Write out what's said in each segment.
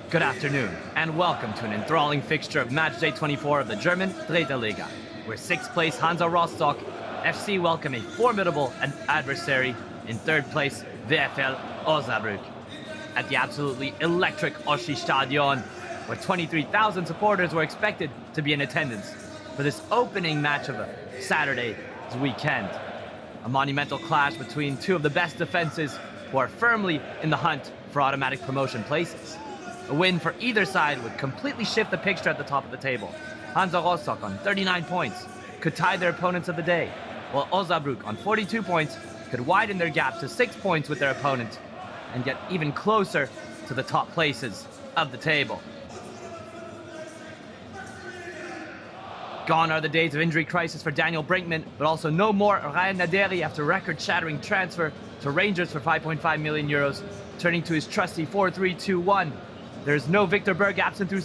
Good afternoon, and welcome to an enthralling fixture of matchday 24 of the German Dritte Liga, where 6th place Hansa Rostock FC welcome a formidable adversary in 3rd place VfL Osnabrück at the absolutely electric Osnabrück Stadion, where 23,000 supporters were expected to be in attendance for this opening match of Saturday's weekend. A monumental clash between two of the best defenses who are firmly in the hunt for automatic promotion places. A win for either side would completely shift the picture at the top of the table. Hansa Rostock on 39 points could tie their opponents of the day, while Osnabrück on 42 points could widen their gap to 6 points with their opponent and get even closer to the top places of the table. Gone are the days of injury crisis for Daniel Brinkman, but also no more Ryan Naderi after record-shattering transfer to Rangers for 5.5 million euros, turning to his trusty 4-3-2-1. There's no Victor Berg absent through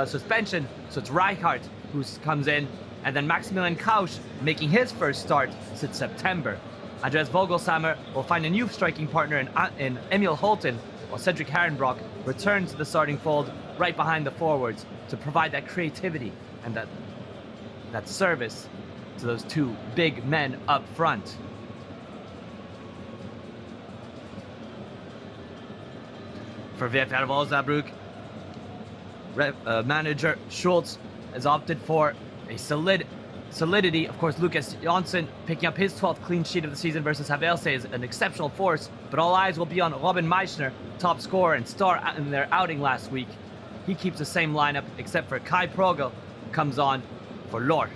suspension, so it's Reichardt who comes in, and then Maximilian Kausch making his first start since September. Andreas Vogelsammer will find a new striking partner in Emil Holten, while Cedric Herrenbrock returns to the starting fold right behind the forwards to provide that creativity and that service to those two big men up front. For VfL Osnabrück, manager Schultz has opted for a solidity. Of course, Lukas Jonsson picking up his 12th clean sheet of the season versus Havelse is an exceptional force, but all eyes will be on Robin Meissner, top scorer and star in their outing last week. He keeps the same lineup, except for Kai Progel comes on for Lor.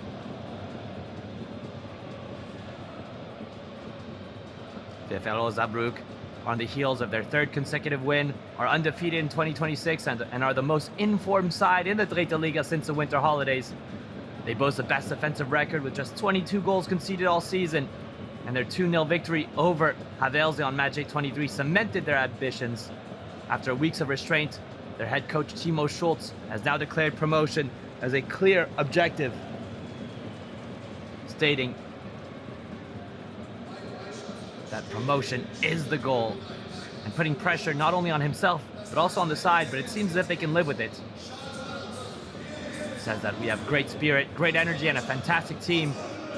VfL Osnabrück, on the heels of their 3rd consecutive win, are undefeated in 2026 and are the most informed side in the Dritte Liga since the winter holidays. They boast the best defensive record with just 22 goals conceded all season, and their 2-0 victory over Havelse on matchday 23 cemented their ambitions. After weeks of restraint, their head coach Timo Schultz has now declared promotion as a clear objective, stating that promotion is the goal, and putting pressure not only on himself but also on the side, but it seems as if they can live with it. He says that we have great spirit, great energy, and a fantastic team.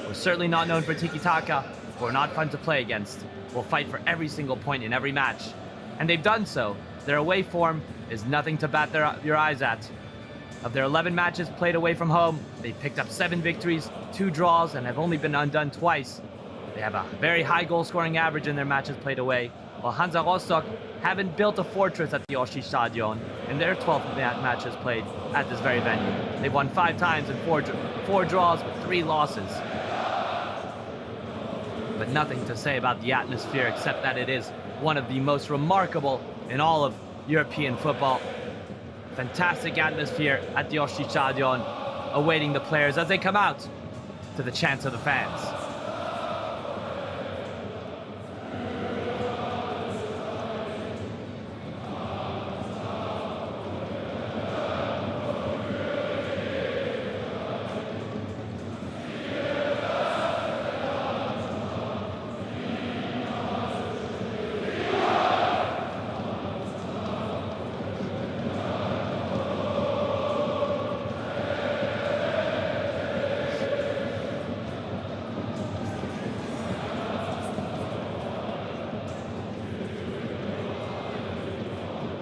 We're certainly not known for tiki-taka, but we're not fun to play against. We'll fight for every single point in every match, and they've done so. Their away form is nothing to bat your eyes at. Of their 11 matches played away from home, they picked up 7 victories, 2 draws, and have only been undone twice. They have a very high goal-scoring average in their matches played away, while Hansa Rostock haven't built a fortress at the Osnabrück Stadion in their 12 matches played at this very venue. They've won 5 times and 4 draws with 3 losses. But nothing to say about the atmosphere except that it is one of the most remarkable in all of European football. Fantastic atmosphere at the Osnabrück Stadion, awaiting the players as they come out to the chants of the fans.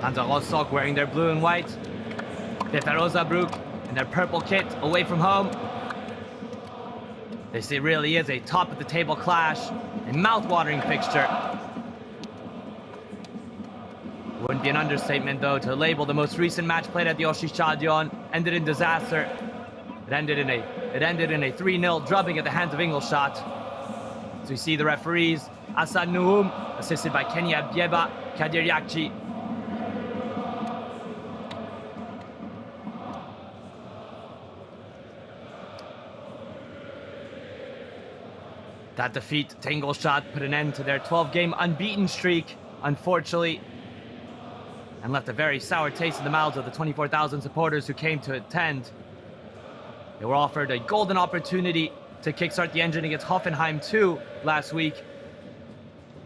Hansa Rostock wearing their blue and white. VfL Osnabrück in their purple kit away from home. This really is a top-of-the-table clash, a mouth-watering fixture. Wouldn't be an understatement, though, to label the most recent match played at the Osnabrück Stadion ended in disaster. It ended in a 3-0 drubbing at the hands of Ingolstadt. So we see the referees, Hassan Nuhum, assisted by Kenya Bieba, Kadir Yakci. That defeat to Ingolstadt put an end to their 12-game unbeaten streak, unfortunately, and left a very sour taste in the mouths of the 24,000 supporters who came to attend. They were offered a golden opportunity to kickstart the engine against Hoffenheim 2 last week,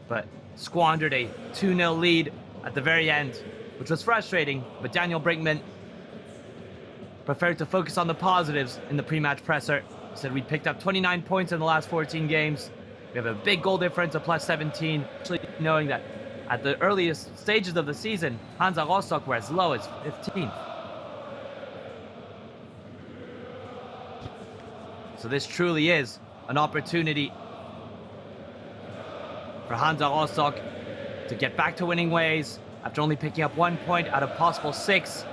but squandered a 2-0 lead at the very end which was frustrating, but Daniel Brinkman preferred to focus on the positives in the pre-match presser. He said, we picked up 29 points in the last 14 games. We have a big goal difference of plus 17, actually knowing that at the earliest stages of the season, Hansa Rostock were as low as 15th. So this truly is an opportunity for Hansa Rostock to get back to winning ways after only picking up 1 point out of possible 6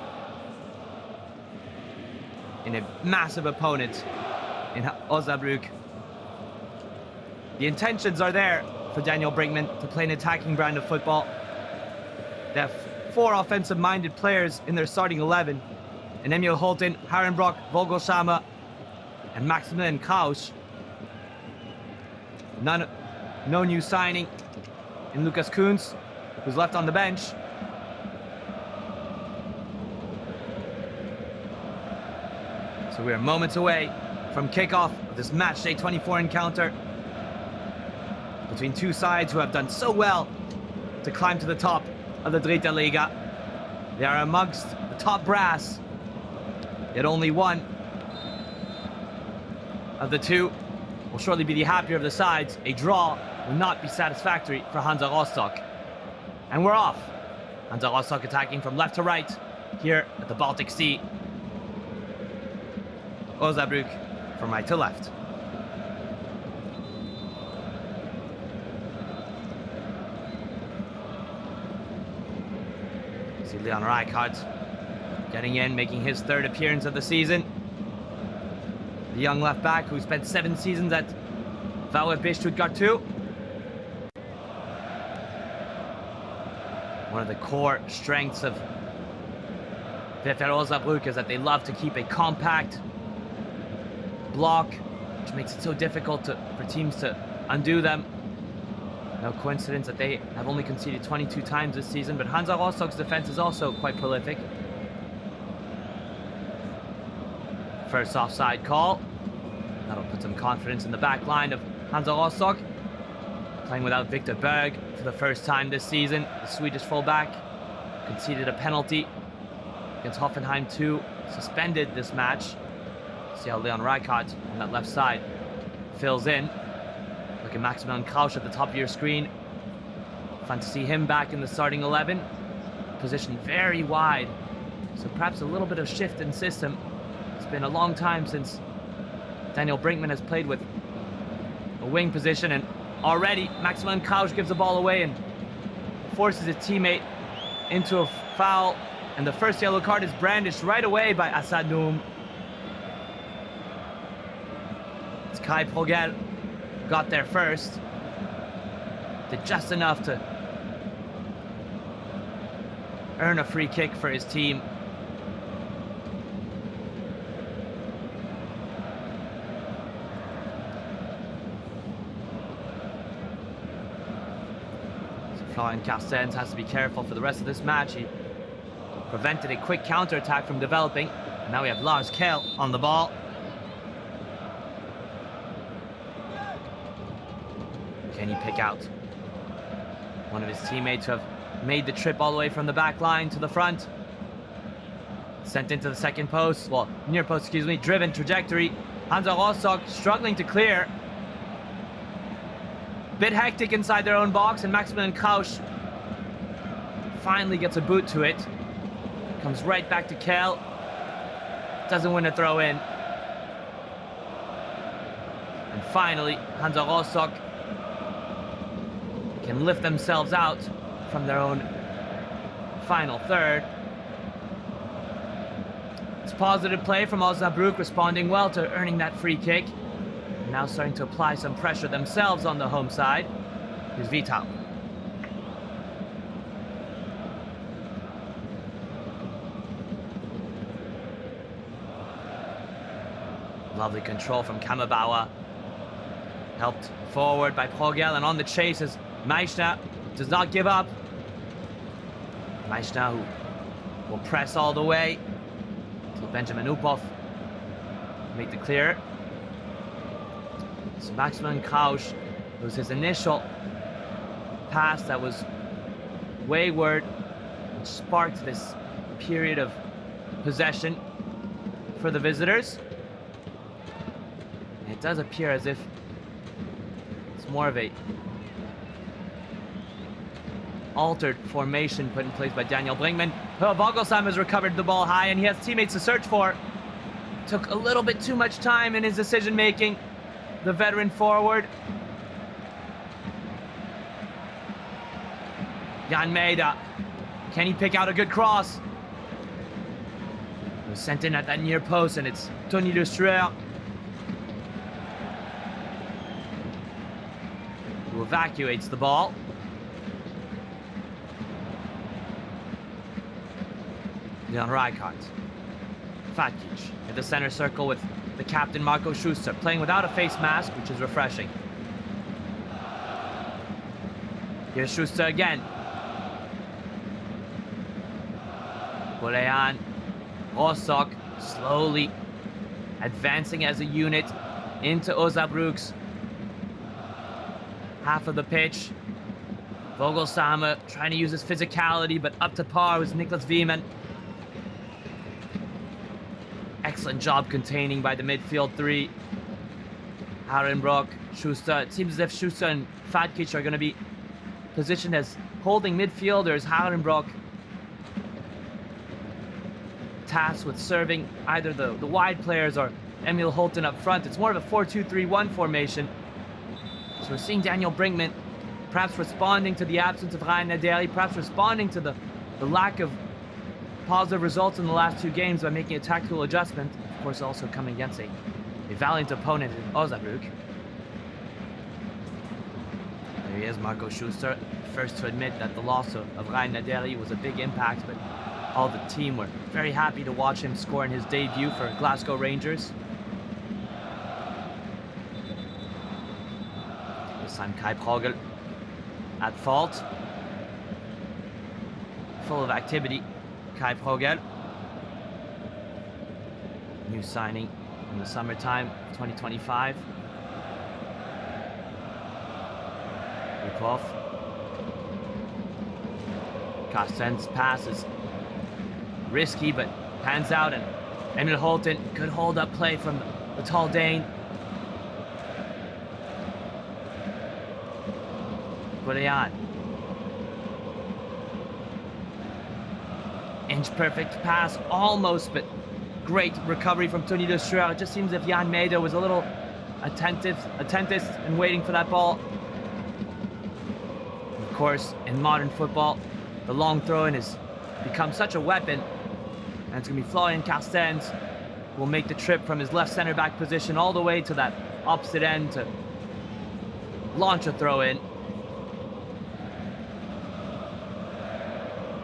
in a massive opponent in Osnabrück. The intentions are there for Daniel Brinkman to play an attacking brand of football. They have 4 offensive-minded players in their starting 11, and Emil Holten, Harenbrock, Vogelsammer, and Maximilian Krausch. No new signing in Lukas Kuhns, who's left on the bench. So we are moments away from kickoff of this matchday 24 encounter between two sides who have done so well to climb to the top of the Dritte Liga. They are amongst the top brass, yet only one of the two will surely be the happier of the sides. A draw will not be satisfactory for Hansa Rostock. And we're off. Hansa Rostock attacking from left to right here at the Baltic Sea. Osnabrück from right to left. See Leon Rijkaard getting in, making his 3rd appearance of the season. The young left back who spent 7 seasons at VfB Stuttgart 2. One of the core strengths of VfL Osnabrück is that they love to keep a compact block, which makes it so difficult for teams to undo them. No coincidence that they have only conceded 22 times this season, but Hansa Rostock's defense is also quite prolific. First offside call. That'll put some confidence in the back line of Hansa Rostock. Playing without Victor Berg for the first time this season. The Swedish fullback conceded a penalty against Hoffenheim 2. Suspended this match. See how Leon Rijkaard on that left side fills in. Look at Maximilian Krausch at the top of your screen. Fun to see him back in the starting 11. Positioned very wide. So perhaps a little bit of shift in system. It's been a long time since Daniel Brinkman has played with a wing position, and already Maximilian Krausch gives the ball away and forces his teammate into a foul, and the first yellow card is brandished right away by Assad Noum. It's Kai Progel got there first, did just enough to earn a free kick for his team. Florian Carstens has to be careful for the rest of this match. He prevented a quick counter-attack from developing. And now we have Lars Kehl on the ball. Can he pick out one of his teammates who have made the trip all the way from the back line to the front? Sent into the second post, well, near post, excuse me, driven trajectory. Hansa Rostock struggling to clear. Bit hectic inside their own box, and Maximilian Krausch finally gets a boot to it. Comes right back to Kehl. Doesn't win a throw in. And finally, Hansa Rostock can lift themselves out from their own final third. It's positive play from Osnabrück, responding well to earning that free kick. Now starting to apply some pressure themselves on the home side. Here's Vital. Lovely control from Kammerbauer. Helped forward by Progel, and on the chase is Meichner. Does not give up. Meichner who will press all the way until Benjamin Uphoff make the clear. So Maximilian Krausch, it was his initial pass that was wayward, which sparked this period of possession for the visitors. And it does appear as if it's more of a altered formation put in place by Daniel Brinkmann. Oh, Vogelsam has recovered the ball high, and he has teammates to search for. Took a little bit too much time in his decision making, the veteran forward. Jan Maeda, can he pick out a good cross? It was sent in at that near post, and it's Tony Lustreur who evacuates the ball. Leon Rijkaard. Fatkic at the center circle with the captain Marco Schuster, playing without a face mask, which is refreshing. Here's Schuster again. Golean, Rostock slowly advancing as a unit into Osnabrück's half of the pitch. Vogelsam trying to use his physicality, but up to par with Niklas Wiemann. Excellent job containing by the midfield three. Harenbrock, Schuster. It seems as if Schuster and Fatkic are going to be positioned as holding midfielders. Harenbrock tasked with serving either the wide players or Emil Holten up front. It's more of a 4-2-3-1 formation. So we're seeing Daniel Brinkmann perhaps responding to the absence of Ryan Naderi, perhaps responding to the lack of positive results in the last two games by making a tactical adjustment. Of course, also coming against a valiant opponent in Osnabrück. There he is, Marco Schuster, first to admit that the loss of Ryan Naderi was a big impact, but all the team were very happy to watch him score in his debut for Glasgow Rangers. This time Kai Progel at fault. Full of activity, Kai Progel. New signing in the summertime of 2025. Ripov. Carsten's pass is risky, but pans out, and Emil Holten, good hold-up play from the tall Dane. Golean. Inch-perfect pass, almost, but great recovery from Tony Lustreur. It just seems as if Jan Maeda was a little attentist and waiting for that ball. Of course, in modern football, the long throw-in has become such a weapon, and it's going to be Florian Carstens who will make the trip from his left center-back position all the way to that opposite end to launch a throw-in.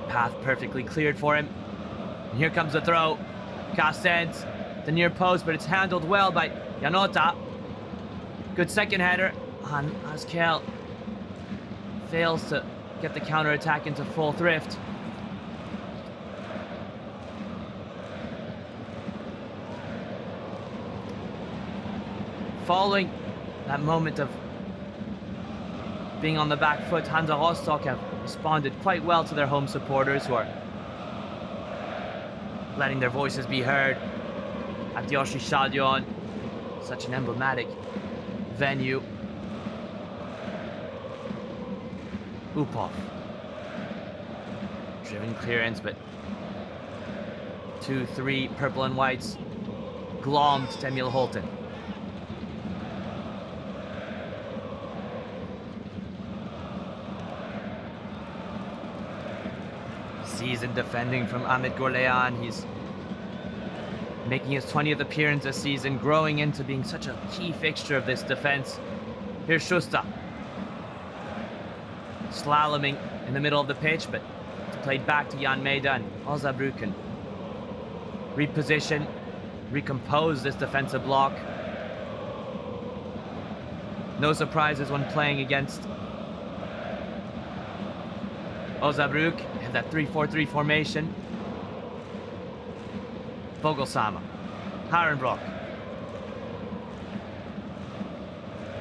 Path perfectly cleared for him. And here comes the throw. Carstens, the near post, but it's handled well by Janota. Good second header. And Askel fails to get the counter-attack into full thrift. Following that moment of being on the back foot, Hansa Rostock have responded quite well to their home supporters, who are letting their voices be heard at the Yoshi Stadion, such an emblematic venue. Upov. Driven clearance, but 2-3 purple and whites glommed to Emil Holten. Seasoned defending from Amit Golean. He's making his 20th appearance this season, growing into being such a key fixture of this defense. Here's Schuster. Slaloming in the middle of the pitch, but it's played back to Jan Maeda, and Osnabrück can reposition, recompose this defensive block. No surprises when playing against Osnabrück in that 3-4-3 formation. Vogelsam. Harenbrock.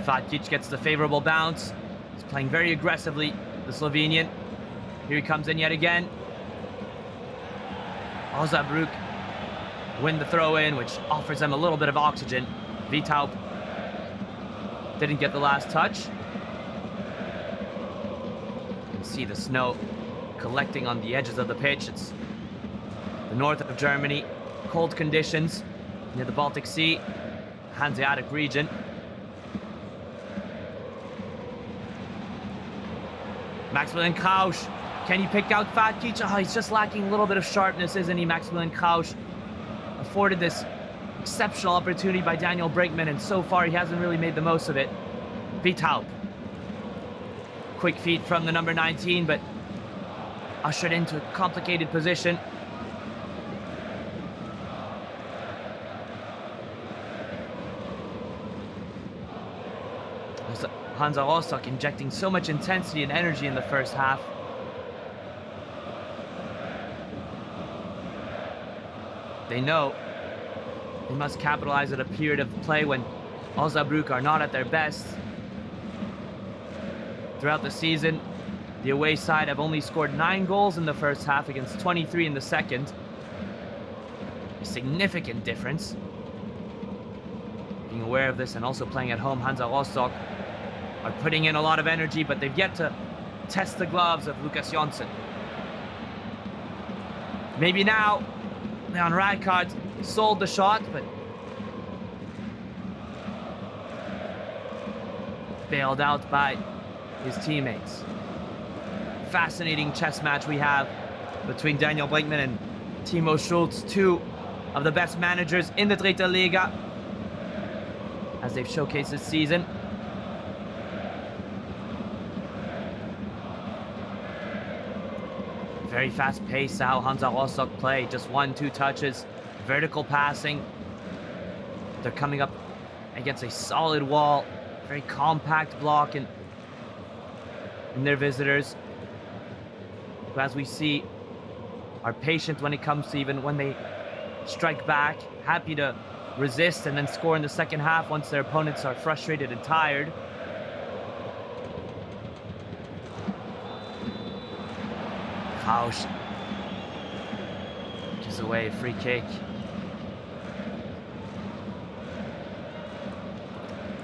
Fatkic gets the favorable bounce. He's playing very aggressively, the Slovenian. Here he comes in yet again. Osnabrück win the throw-in, which offers them a little bit of oxygen. Vitaup didn't get the last touch. You can see the snow collecting on the edges of the pitch. It's the north of Germany, cold conditions near the Baltic Sea, Hanseatic region. Maximilian Krausch, can he pick out Fatkic? Oh, he's just lacking a little bit of sharpness, isn't he? Maximilian Krausch afforded this exceptional opportunity by Daniel Brinkman, and so far he hasn't really made the most of it. Vitaup. Quick feet from the number 19, but ushered into a complicated position. Hansa Rostock injecting so much intensity and energy in the first half. They know they must capitalize at a period of play when Osnabrück are not at their best. Throughout the season, the away side have only scored 9 goals in the first half against 23 in the second. A significant difference. Being aware of this and also playing at home, Hansa Rostock are putting in a lot of energy, but they've yet to test the gloves of Lukas Jonsson. Maybe now, Leon Rijkaard sold the shot, but bailed out by his teammates. Fascinating chess match we have between Daniel Brinkman and Timo Schulz, two of the best managers in the Dritte Liga, as they've showcased this season. Very fast pace how Hansa Rostock play. Just 1-2 touches, vertical passing. They're coming up against a solid wall, very compact block in their visitors, who, as we see, are patient when it comes to even when they strike back, happy to resist and then score in the second half once their opponents are frustrated and tired. Krausch pushes away, free kick.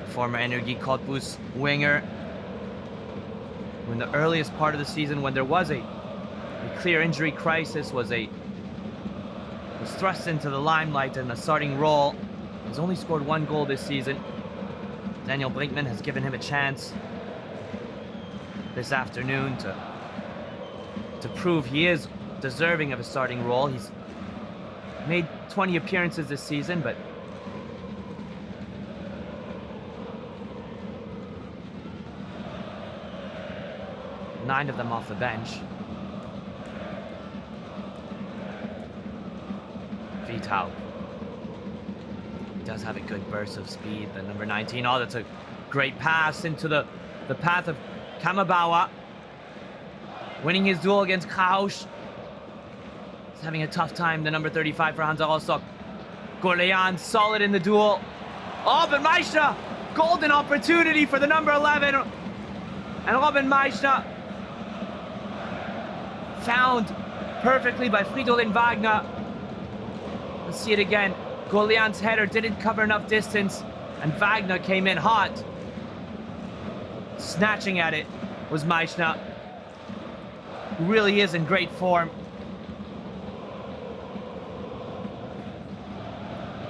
Former Energie Cottbus winger, who in the earliest part of the season, when there was a clear injury crisis, was thrust into the limelight in the starting role. He's only scored 1 goal this season. Daniel Brinkman has given him a chance this afternoon to prove he is deserving of a starting role. He's made 20 appearances this season, but nine of them off the bench. Vitaup. He does have a good burst of speed, the number 19. Oh, that's a great pass into the path of Kamabauer. Winning his duel against Krausch. He's having a tough time, the number 35 for Hansa Rostock. Gorlean, solid in the duel. Oh, but Meischner, golden opportunity for the number 11. And Robin Meischner, found perfectly by Fridolin Wagner. Let's see it again. Gorlean's header didn't cover enough distance, and Wagner came in hot. Snatching at it was Meischner, who really is in great form.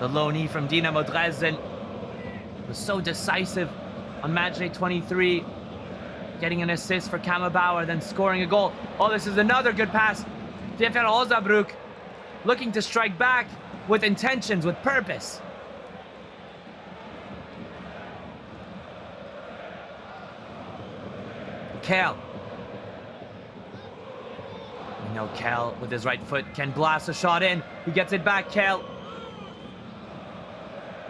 The loanee from Dynamo Dresden was so decisive on matchday 23, getting an assist for Kamabauer, then scoring a goal. Oh, this is another good pass. VfL Osnabrück looking to strike back with intentions, with purpose. Kell. We know Kell with his right foot can blast a shot in. He gets it back, Kell.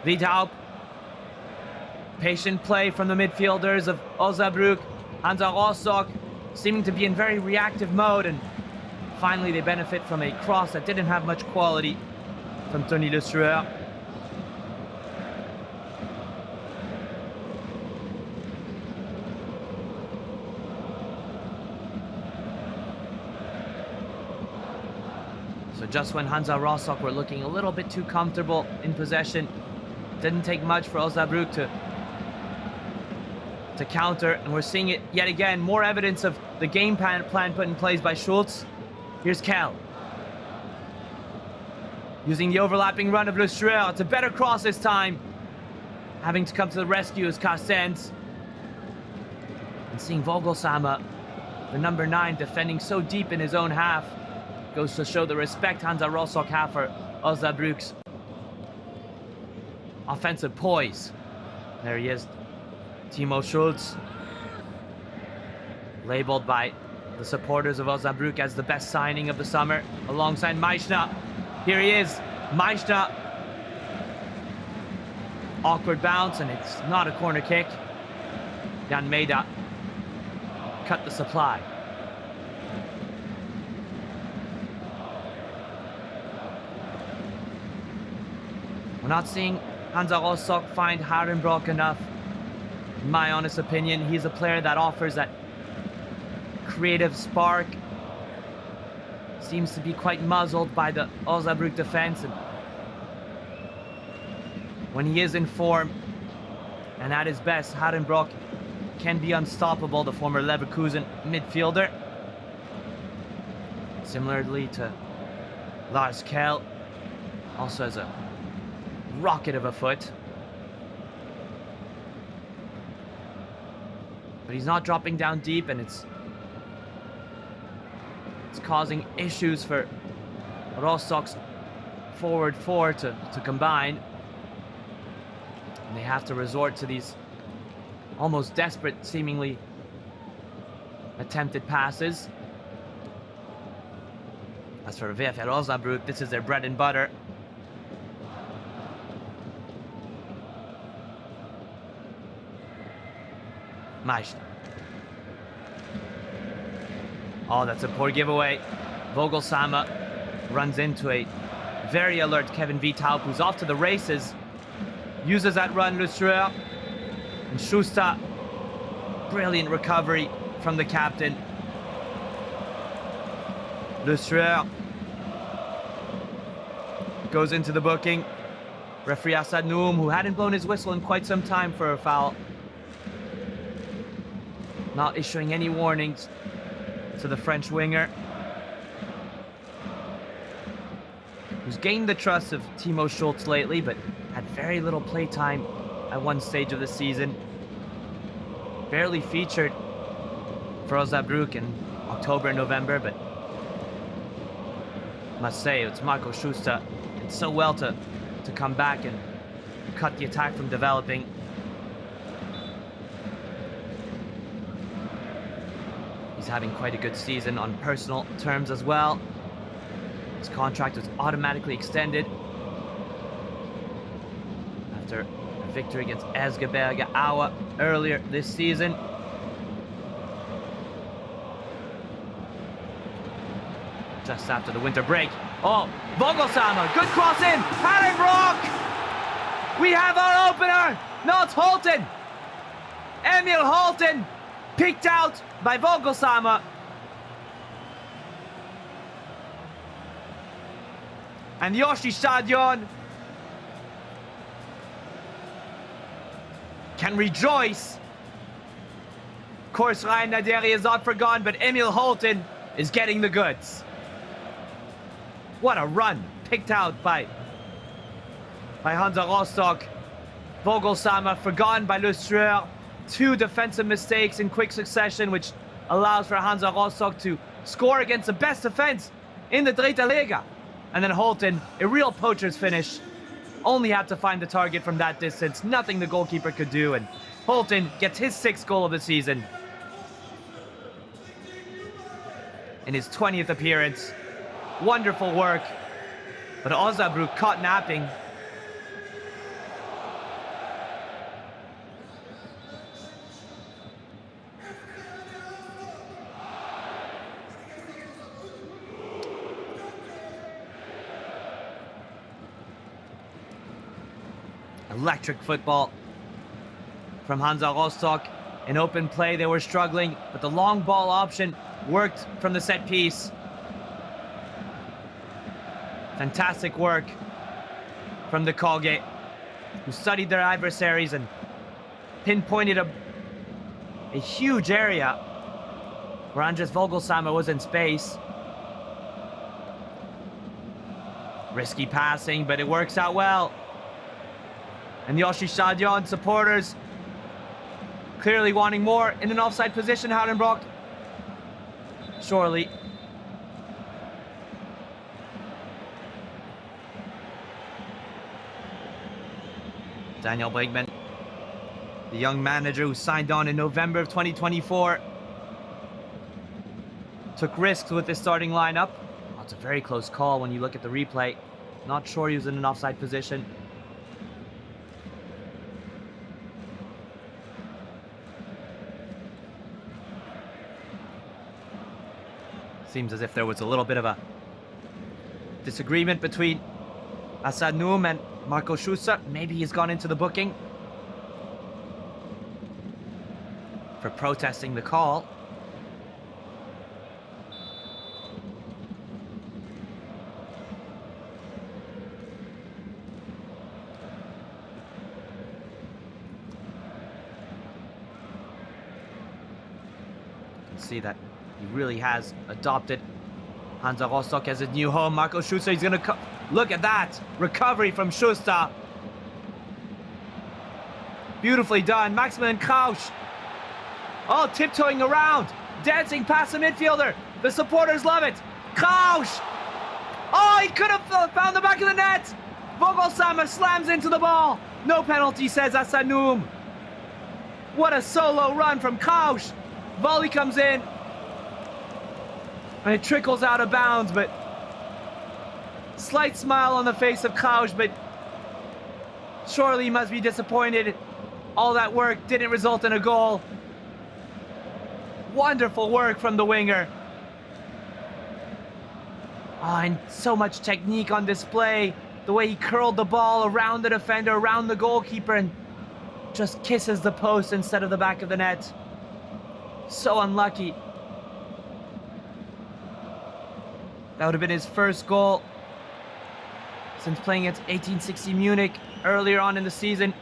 Vitaup. Patient play from the midfielders of Osnabrück. Hansa Rostock seeming to be in very reactive mode, and finally they benefit from a cross that didn't have much quality from Tony Le Sueur. So just when Hansa Rostock were looking a little bit too comfortable in possession, didn't take much for Osnabrück to counter, and we're seeing it yet again. More evidence of the game plan put in place by Schulz. Here's Kell. Using the overlapping run of Le Sueur. It's a better cross this time. Having to come to the rescue is Carstens. And seeing Vogelsammer, the number 9, defending so deep in his own half, goes to show the respect Hansa Rostock have for Osnabrück's offensive poise. There he is, Timo Schulz, labeled by the supporters of Osnabrück as the best signing of the summer, alongside Meichner. Here he is, Meichner. Awkward bounce, and it's not a corner kick. Jan Maeda cut the supply. We're not seeing Hansa Rostock find Harenbrock enough. In my honest opinion, he's a player that offers that creative spark. Seems to be quite muzzled by the Osnabrück defense. And when he is in form and at his best, Harenbrock can be unstoppable, the former Leverkusen midfielder. Similarly to Lars Kell, also has a rocket of a foot. But he's not dropping down deep, and it's causing issues for Rostock's forward four to combine. And they have to resort to these almost desperate, seemingly attempted passes. As for VfL Osnabrück, this is their bread and butter. Meichner. Oh, that's a poor giveaway. Vogelsammer runs into a very alert Kevin Viethaup, who's off to the races. Uses that run, Le Sueur. And Schuster, brilliant recovery from the captain. Le Sueur goes into the booking. Referee Assad Noum, who hadn't blown his whistle in quite some time for a foul, not issuing any warnings to the French winger, who's gained the trust of Timo Schulz lately, but had very little play time at one stage of the season. Barely featured for Osnabrück in October and November, but must say it's Marco Schuster did so well to come back and cut the attack from developing. He's having quite a good season on personal terms as well. His contract was automatically extended after a victory against Esgeberge Aue earlier this season. Just after the winter break. Oh, Vogelsammer, good cross in. Harenbrock! We have our opener. No, it's Holten. Emil Holten, picked out by Vogelsammer. And Yoshi Stadion can rejoice. Of course, Ryan Naderi is not forgotten, but Emil Holten is getting the goods. What a run, picked out by Hansa Rostock. Vogelsammer forgotten by Le Sueur. Two defensive mistakes in quick succession, which allows for Hansa Rostock to score against the best defense in the Dritte Liga. And then Holten, a real poacher's finish. Only had to find the target from that distance. Nothing the goalkeeper could do. And Holten gets his 6th goal of the season in his 20th appearance. Wonderful work. But Osnabrück caught napping. Electric football from Hansa Rostock. In open play, they were struggling, but the long ball option worked from the set piece. Fantastic work from the Colgate, who studied their adversaries and pinpointed a huge area where Andres Vogelsammer was in space. Risky passing, but it works out well. And the Oshi Stadion supporters clearly wanting more in an offside position, Houdenbrock. Surely. Daniel Brigman, the young manager who signed on in November of 2024, took risks with his starting lineup. Oh, it's a very close call when you look at the replay. Not sure he was in an offside position. Seems as if there was a little bit of a disagreement between Asad Noum and Marco Schuster. Maybe he's gone into the booking for protesting the call. You can see that he really has adopted Hansa Rostock as his new home. Marco Schuster, he's going to look at that recovery from Schuster. Beautifully done. Maximilian Krausch. Oh, tiptoeing around, dancing past the midfielder. The supporters love it. Krausch. Oh, he could have found the back of the net. Vogelsammer slams into the ball. No penalty, says Asad Noum. What a solo run from Krausch. Volley comes in. And it trickles out of bounds, but slight smile on the face of Krausch, but surely he must be disappointed. All that work didn't result in a goal. Wonderful work from the winger. Oh, and so much technique on display. The way he curled the ball around the defender, around the goalkeeper, and just kisses the post instead of the back of the net. So unlucky. That would have been his first goal since playing at 1860 Munich earlier on in the season.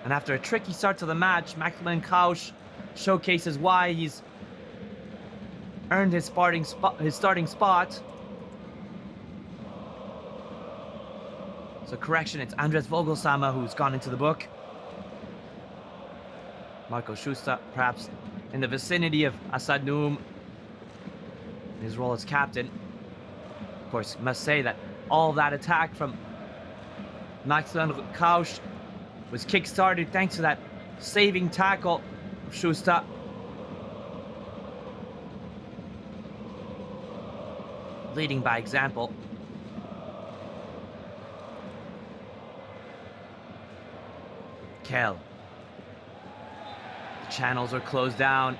And after a tricky start to the match, Maximilian Krausch showcases why he's earned his starting spot. So correction, it's Andres Vogelsammer who's gone into the book. Marco Schuster, perhaps in the vicinity of Asad Noum in his role as captain. Of course, must say that all that attack from Maximilian Krausch was kick-started thanks to that saving tackle of Schuster. Leading by example. Kell. The channels are closed down.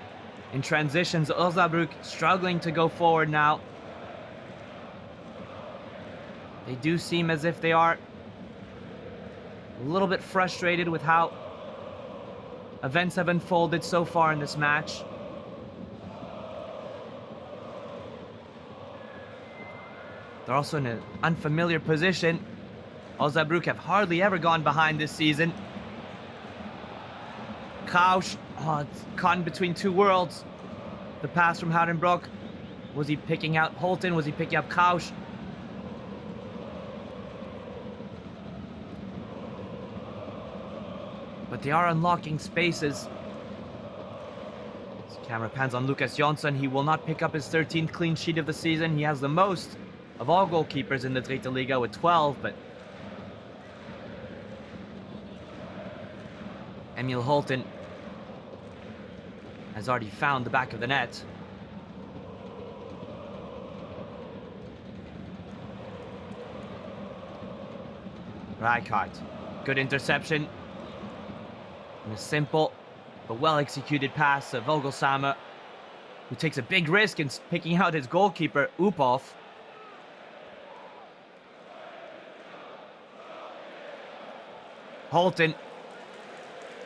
In transitions, Osnabrück struggling to go forward now. They do seem as if they are a little bit frustrated with how events have unfolded so far in this match. They're also in an unfamiliar position. Osnabrück have hardly ever gone behind this season. Krausch, oh, it's caught in between two worlds. The pass from Houdenbrock. Was he picking out Holton? Was he picking up Krausch? But they are unlocking spaces. As the camera pans on Lukas Jonsson. He will not pick up his 13th clean sheet of the season. He has the most of all goalkeepers in the Dritte Liga with 12, but Emil Holton has already found the back of the net. Rijkaard, good interception. And a simple but well-executed pass to Vogelsammer, who takes a big risk in picking out his goalkeeper, Upov. Holton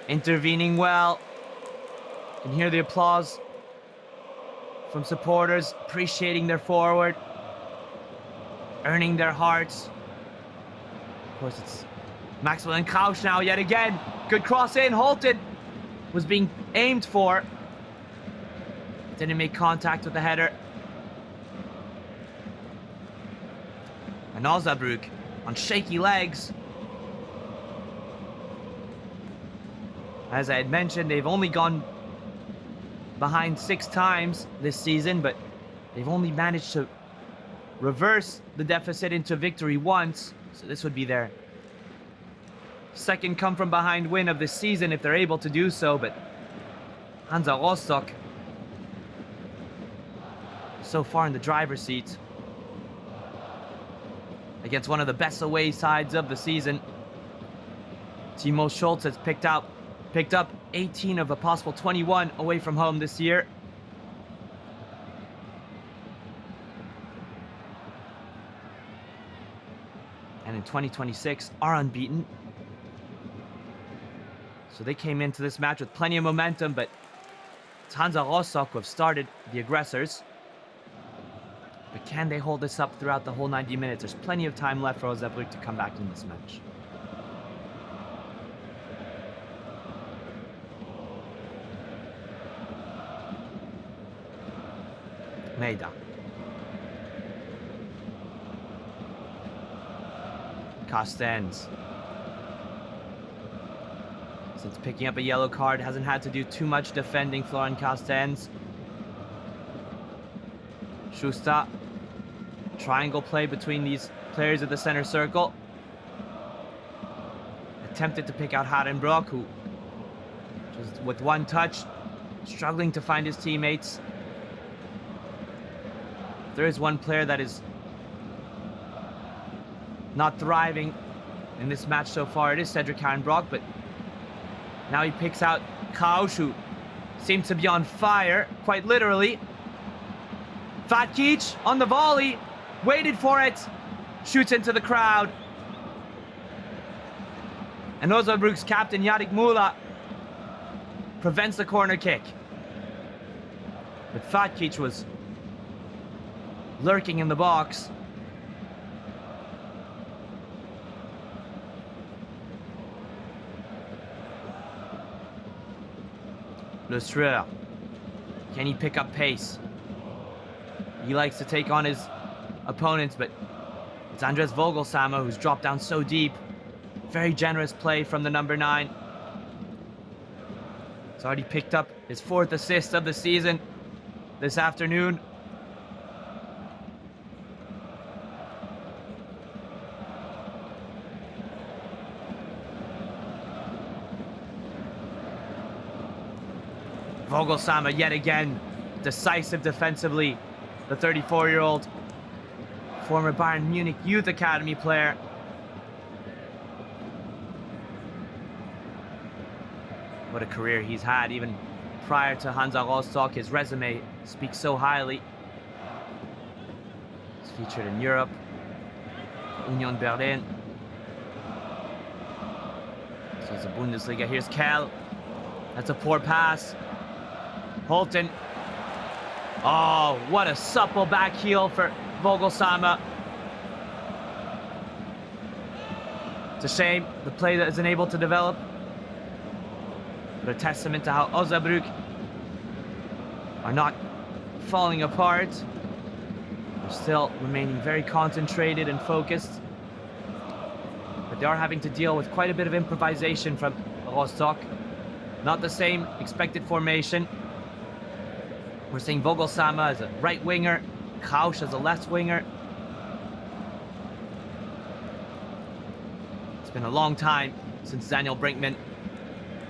intervening well. You can hear the applause from supporters appreciating their forward, earning their hearts. Of course, it's Maximilian Krausch now yet again. Good cross in, halted. Was being aimed for. Didn't make contact with the header. And Osnabrück on shaky legs. As I had mentioned, they've only gone behind 6 times this season, but they've only managed to reverse the deficit into victory once. So this would be their second come-from-behind win of this season if they're able to do so. But Hansa Rostock so far in the driver's seat against one of the best away sides of the season. Timo Schultz has picked up 18 of a possible 21 away from home this year. And in 2026 are unbeaten. So they came into this match with plenty of momentum, but it's Hansa Rostock who have started the aggressors. But can they hold this up throughout the whole 90 minutes? There's plenty of time left for Osnabrück to come back in this match. Meida. Carstens. Since picking up a yellow card, hasn't had to do too much defending, Florian Carstens. Schuster. Triangle play between these players at the center circle. Attempted to pick out Harenbrock, who just with one touch, struggling to find his teammates. There is one player that is not thriving in this match so far. It is Cedric Harenbrock, but now he picks out Krausch, who seems to be on fire, quite literally. Fatkic on the volley, waited for it, shoots into the crowd. And Osnabrück's captain, Yadik Mula, prevents the corner kick. But Fatkic was lurking in the box. Le Streur. Can he pick up pace? He likes to take on his opponents, but it's Andres Vogelsammer who's dropped down so deep. Very generous play from the number 9. He's already picked up his 4th assist of the season this afternoon. Vogelsammer yet again, decisive defensively. The 34-year-old former Bayern Munich Youth Academy player. What a career he's had, even prior to Hansa Rostock. His resume speaks so highly. He's featured in Europe, Union Berlin. So it's the Bundesliga. Here's Kell. That's a poor pass. Holton. Oh, what a supple back heel for Vogelsammer. It's a shame the play that isn't able to develop. But a testament to how Osnabrück are not falling apart. They're still remaining very concentrated and focused. But they are having to deal with quite a bit of improvisation from Rostock. Not the same expected formation. We're seeing Vogelsammer as a right winger, Krausch as a left winger. It's been a long time since Daniel Brinkman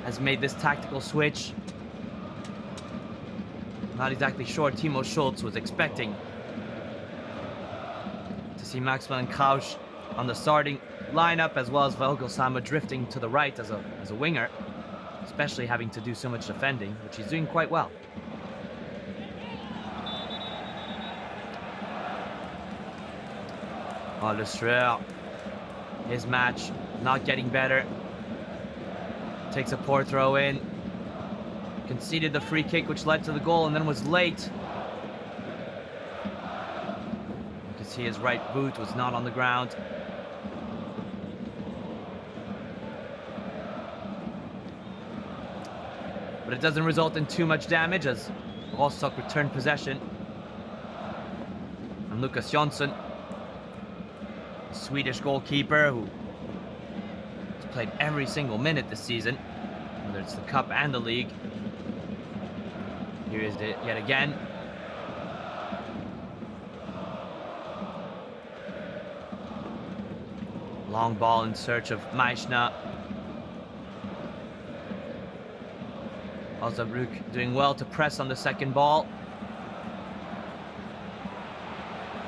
has made this tactical switch. Not exactly sure Timo Schultz was expecting to see Maximilian Krausch on the starting lineup, as well as Vogelsammer drifting to the right as a winger, especially having to do so much defending, which he's doing quite well. Oh, Le Streur, his match not getting better. Takes a poor throw in. Conceded the free kick, which led to the goal, and then was late see his right boot was not on the ground. But it doesn't result in too much damage as Rostock return possession. And Lukas Jonsson, Swedish goalkeeper who has played every single minute this season, whether it's the cup and the league. Here is it yet again. Long ball in search of Meichner. Osnabrück doing well to press on the second ball.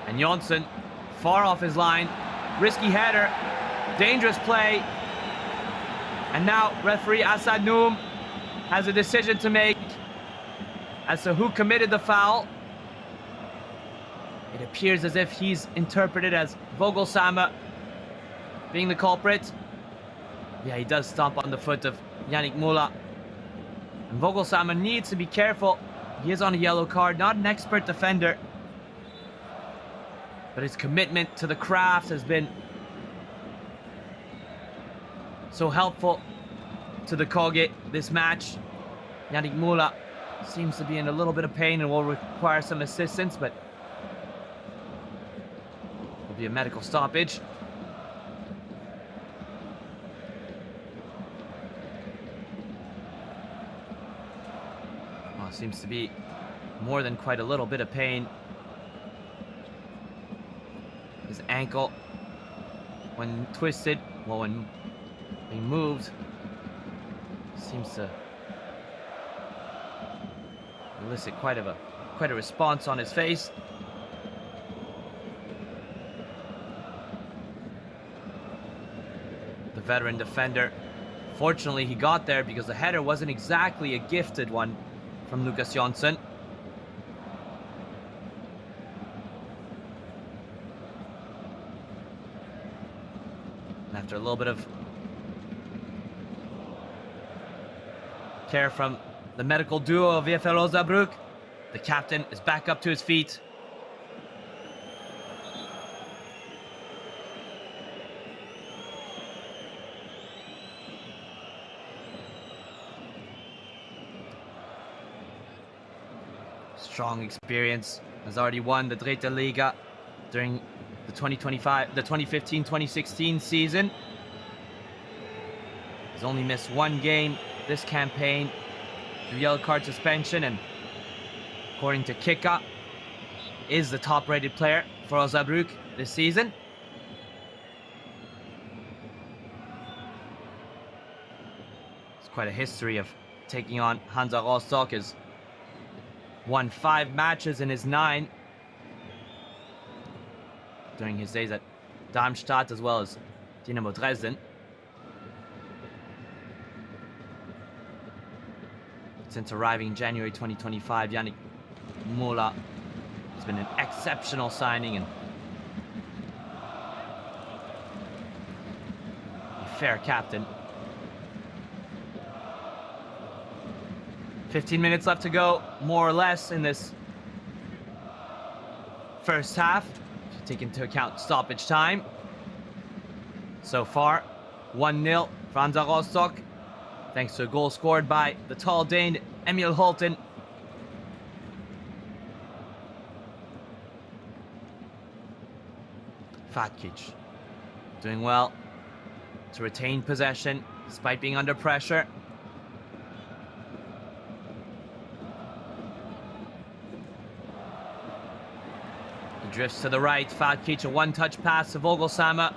And Jonsson, far off his line. Risky header. Dangerous play. And now referee Asad Noum has a decision to make as to who committed the foul. It appears as if he's interpreted as Vogelsammer being the culprit. Yeah, he does stomp on the foot of Yannick Müller. And Vogelsammer needs to be careful. He is on a yellow card, not an expert defender. But his commitment to the craft has been so helpful to the Koget this match. Yannick Müller seems to be in a little bit of pain and will require some assistance, but will be a medical stoppage. Well, seems to be more than quite a little bit of pain. His ankle, when twisted, well, when being moved, seems to elicit quite a response on his face. The veteran defender, fortunately he got there because the header wasn't exactly a gifted one from Lukas Jonsson. And after a little bit of care from the medical duo of VfL Osnabrück, the captain is back up to his feet. Strong experience, has already won the Dritte Liga during the 2015-2016 season. He's only missed one game this campaign through yellow card suspension, and according to Kicker, is the top-rated player for Osnabrück this season. It's quite a history of taking on Hansa Rostock. Has won 5 matches in his 9 during his days at Darmstadt as well as Dynamo Dresden. Since arriving in January 2025, Yannick Müller has been an exceptional signing and a fair captain. 15 minutes left to go, more or less, in this first half, if you take into account stoppage time. So far, 1-0 for Hansa Rostock, thanks to a goal scored by the tall Dane Emil Holten. Fatkic doing well to retain possession despite being under pressure. He drifts to the right. Fatkic, a one-touch pass to Vogelsammer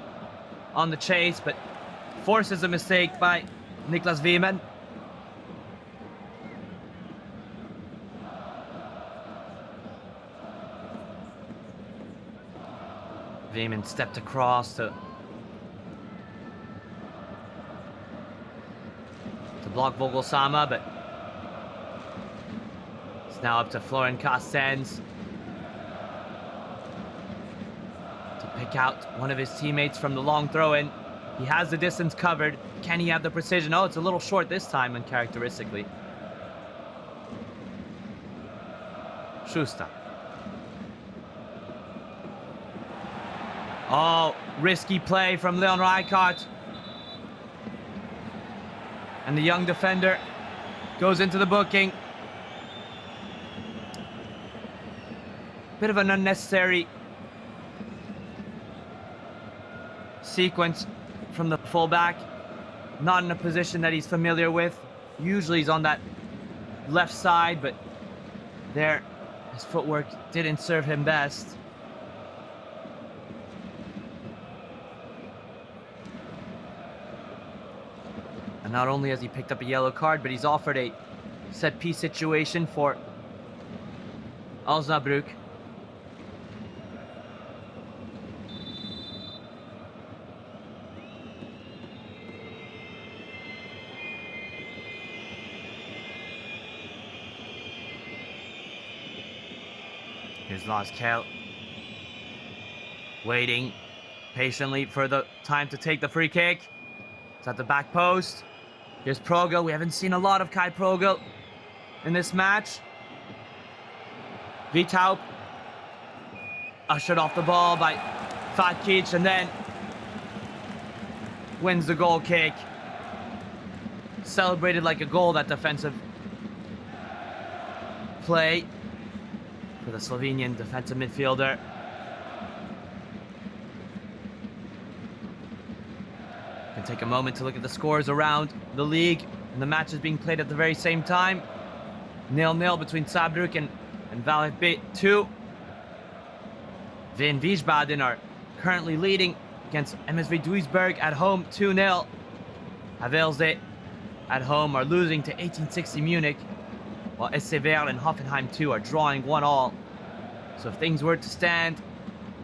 on the chase, but forces a mistake by Niklas Wiemann. Wiemann stepped across to block Vogelsammer, but it's now up to Florian Carstens to pick out one of his teammates from the long throw-in. He has the distance covered. Can he have the precision? Oh, it's a little short this time, uncharacteristically. Schuster. Oh, risky play from Leon Rijkaard. And the young defender goes into the booking. Bit of an unnecessary sequence from the fullback. Not in a position that he's familiar with. Usually he's on that left side, but there his footwork didn't serve him best. And not only has he picked up a yellow card, but he's offered a set-piece situation for Osnabrück. Here's Lars Kell, waiting patiently for the time to take the free kick. It's at the back post. Here's Progel. We haven't seen a lot of Kai Progel in this match. Vitaup ushered off the ball by Fatkic and then wins the goal kick. Celebrated like a goal, that defensive play for the Slovenian defensive midfielder. Can take a moment to look at the scores around the league, and the matches being played at the very same time. 0-0 between Saarbrücken and VfB 2. Wien Wiesbaden are currently leading against MSV Duisburg at home 2-0. Havelse at home are losing to 1860 Munich, while SC Verl and Hoffenheim 2 are drawing 1-1. So if things were to stand,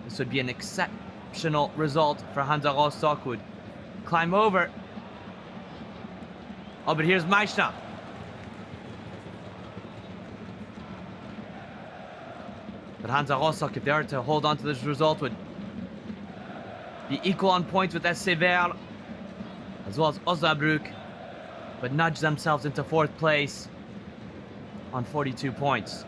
this would be an exceptional result for Hansa Rostock, who would climb over. Oh, but here's Meister. But Hansa Rostock, if they are to hold on to this result, would be equal on points with SC Verl, as well as Osnabrück, but nudge themselves into 4th place on 42 points.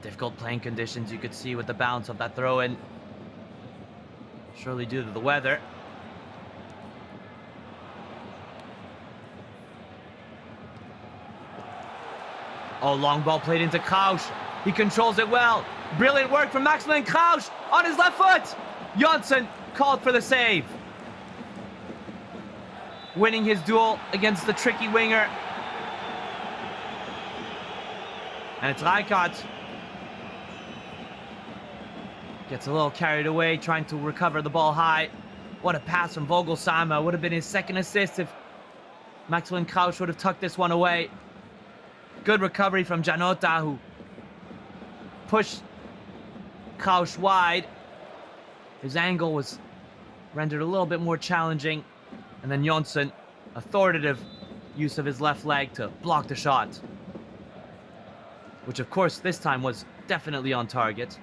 Difficult playing conditions, you could see with the bounce of that throw-in. Surely due to the weather. Oh, long ball played into Krausch. He controls it well. Brilliant work from Maximilian Krausch on his left foot. Jonsson called for the save. Winning his duel against the tricky winger. And it's Rijkaard. Gets a little carried away, trying to recover the ball high. What a pass from Vogelsammer. Would have been his second assist if Maximilian Krausch would have tucked this one away. Good recovery from Janota, who pushed Krausch wide. His angle was rendered a little bit more challenging. And then Jonsson, authoritative use of his left leg to block the shot. Which, of course, this time was definitely on target.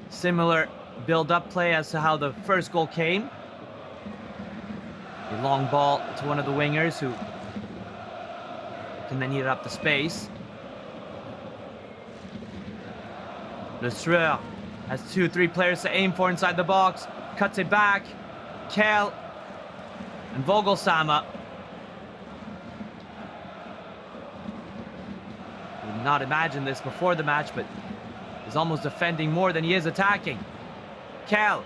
Similar build-up play as to how the first goal came. A long ball to one of the wingers who can then eat up the space. Le Sueur has 2-3 players to aim for inside the box. Cuts it back. Kell and Vogelsammer. Would not imagine this before the match, but he's almost defending more than he is attacking. Kell.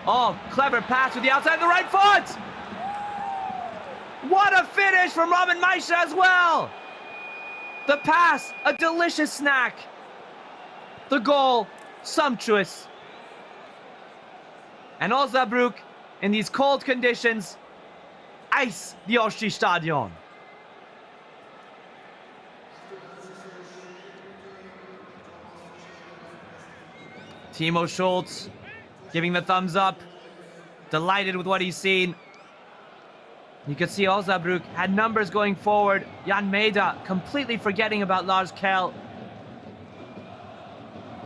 Oh, clever pass with the outside of the right foot! What a finish from Robin Meister as well! The pass, a delicious snack. The goal, sumptuous. And Osnabrück, in these cold conditions, ice the Ostseestadion. Timo Schultz giving the thumbs up, delighted with what he's seen. You can see Osnabrück had numbers going forward. Jan Maeda completely forgetting about Lars Kell.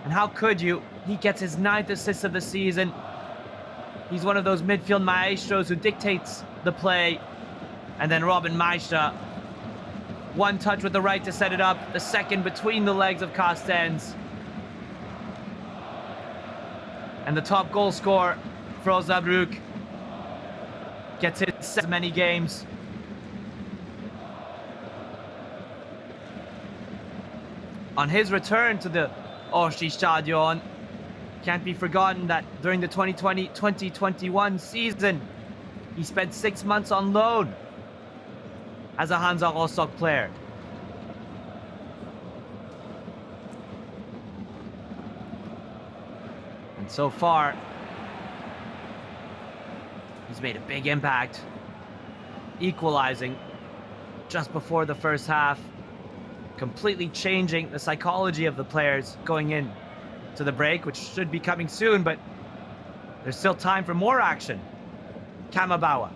And how could you? He gets his 9th assist of the season. He's one of those midfield maestros who dictates the play. And then Robin Meister. One touch with the right to set it up. The second between the legs of Carstens. And the top goal scorer for Osnabrück gets his many games. On his return to the Oshi Stadion, can't be forgotten that during the 2020-2021 season, he spent 6 months on loan as a Hansa Rostock player. And so far, he's made a big impact, equalizing just before the first half, completely changing the psychology of the players going in to the break, which should be coming soon, but there's still time for more action. Kamabawa.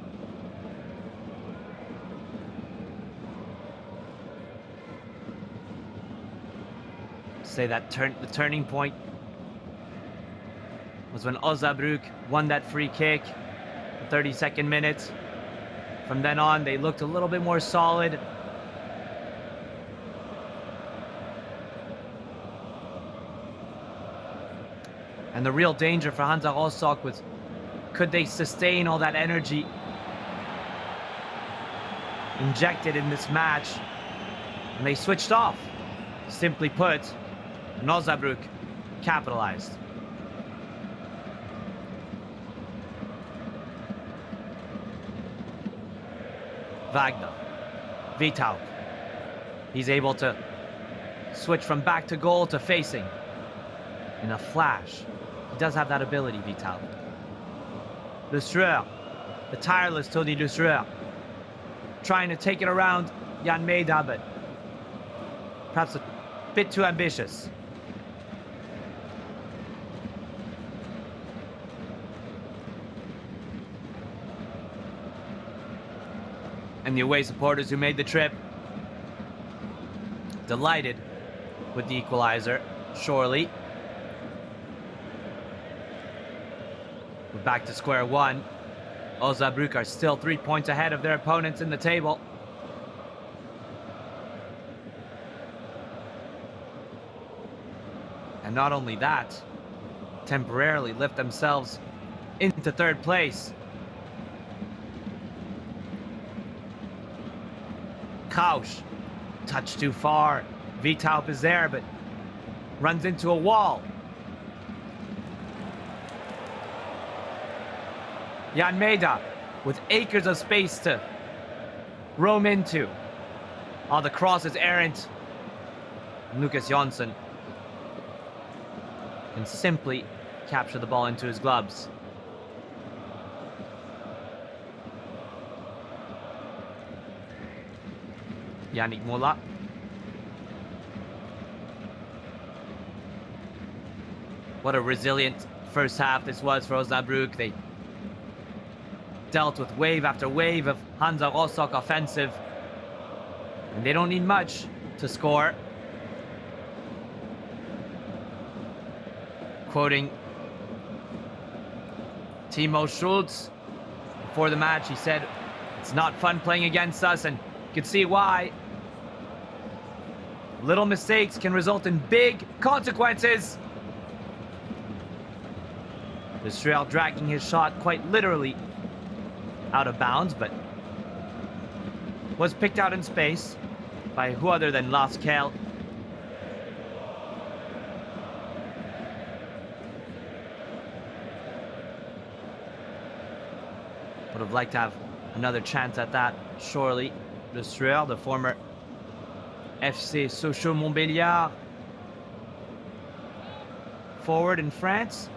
Say that the turning point was when Osnabrück won that free kick, the 32nd minute. From then on, they looked a little bit more solid. And the real danger for Hansa Rostock was, could they sustain all that energy injected in this match? And they switched off. Simply put, and Osnabrück capitalized. Wagner, Vitau. He's able to switch from back to goal to facing in a flash. He does have that ability, Vitau. Le Sueur, the tireless Tony Le Sueur, trying to take it around Jan Meda, but perhaps a bit too ambitious. And the away supporters who made the trip, delighted with the equalizer, surely. We're back to square one. Osnabrück are still 3 points ahead of their opponents in the table. And not only that, temporarily lift themselves into third place. Kausch, touch too far. Vitaup is there, but runs into a wall. Jan Meda with acres of space to roam into. Oh, the cross is errant. Lucas Jonsson can simply capture the ball into his gloves. Yannick Mola. What a resilient first half this was for Osnabrück. They dealt with wave after wave of Hansa Rostock offensive, and they don't need much to score. Quoting Timo Schulz before the match, he said, "It's not fun playing against us, and you can see why. Little mistakes can result in big consequences." Le Sueur dragging his shot quite literally out of bounds, but was picked out in space by who other than Laskel. Would have liked to have another chance at that, surely. Le Sueur, the former FC Sochaux Montbéliard forward in France.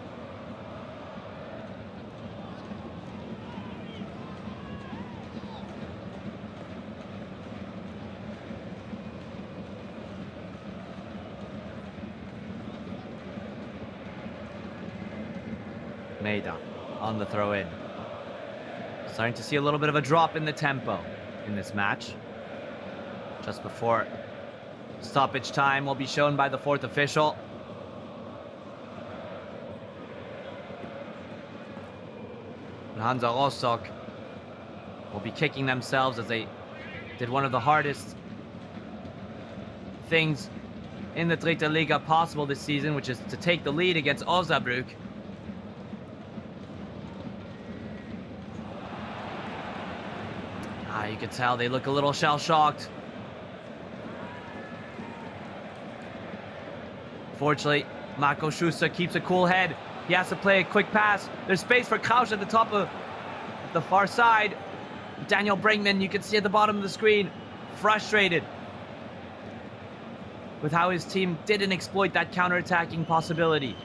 Meda on the throw-in. Starting to see a little bit of a drop in the tempo in this match. Just before stoppage time will be shown by the fourth official. And Hansa Rostock will be kicking themselves as they did one of the hardest things in the Dritte Liga possible this season, which is to take the lead against Osnabrück. You could tell they look a little shell-shocked. Fortunately, Marco Schuster keeps a cool head. He has to play a quick pass. There's space for Krausch at the top of the far side. Daniel Brinkman, you can see at the bottom of the screen, frustrated with how his team didn't exploit that counter-attacking possibility.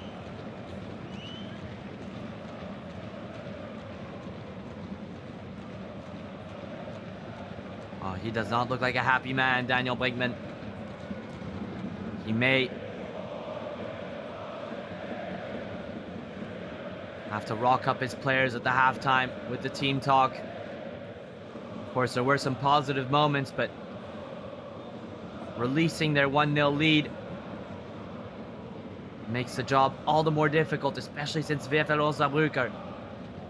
Oh, he does not look like a happy man, Daniel Brinkman. He may have to rock up his players at the halftime with the team talk. Of course, there were some positive moments, but releasing their 1-0 lead makes the job all the more difficult, especially since VfL Osnabrück are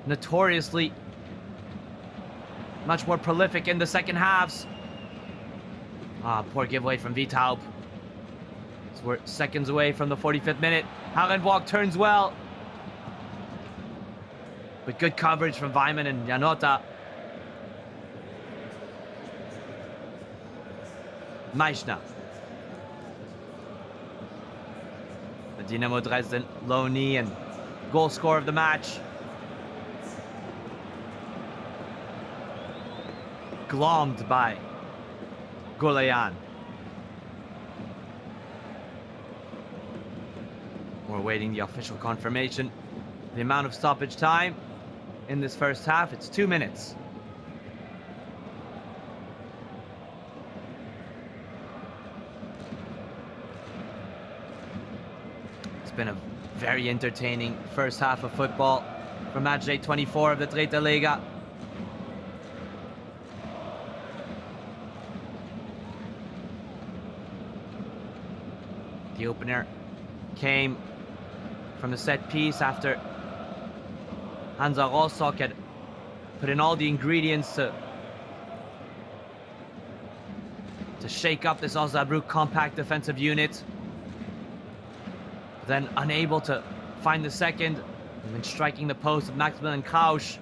notoriously much more prolific in the second halves. Poor giveaway from Vitaup. So we're seconds away from the 45th minute. Harenbrock turns well, with good coverage from Weimann and Janota. Meichner. The Dynamo Dresden loanee and goal scorer of the match. Glommed by Golayan. We're awaiting the official confirmation. The amount of stoppage time in this first half, it's 2 minutes. It's been a very entertaining first half of football for matchday 24 of the Dritte Liga. The opener came from the set piece after Hansa Rostock had put in all the ingredients to shake up this Osnabrück compact defensive unit. But then unable to find the second, and then striking the post of Maximilian Krausch,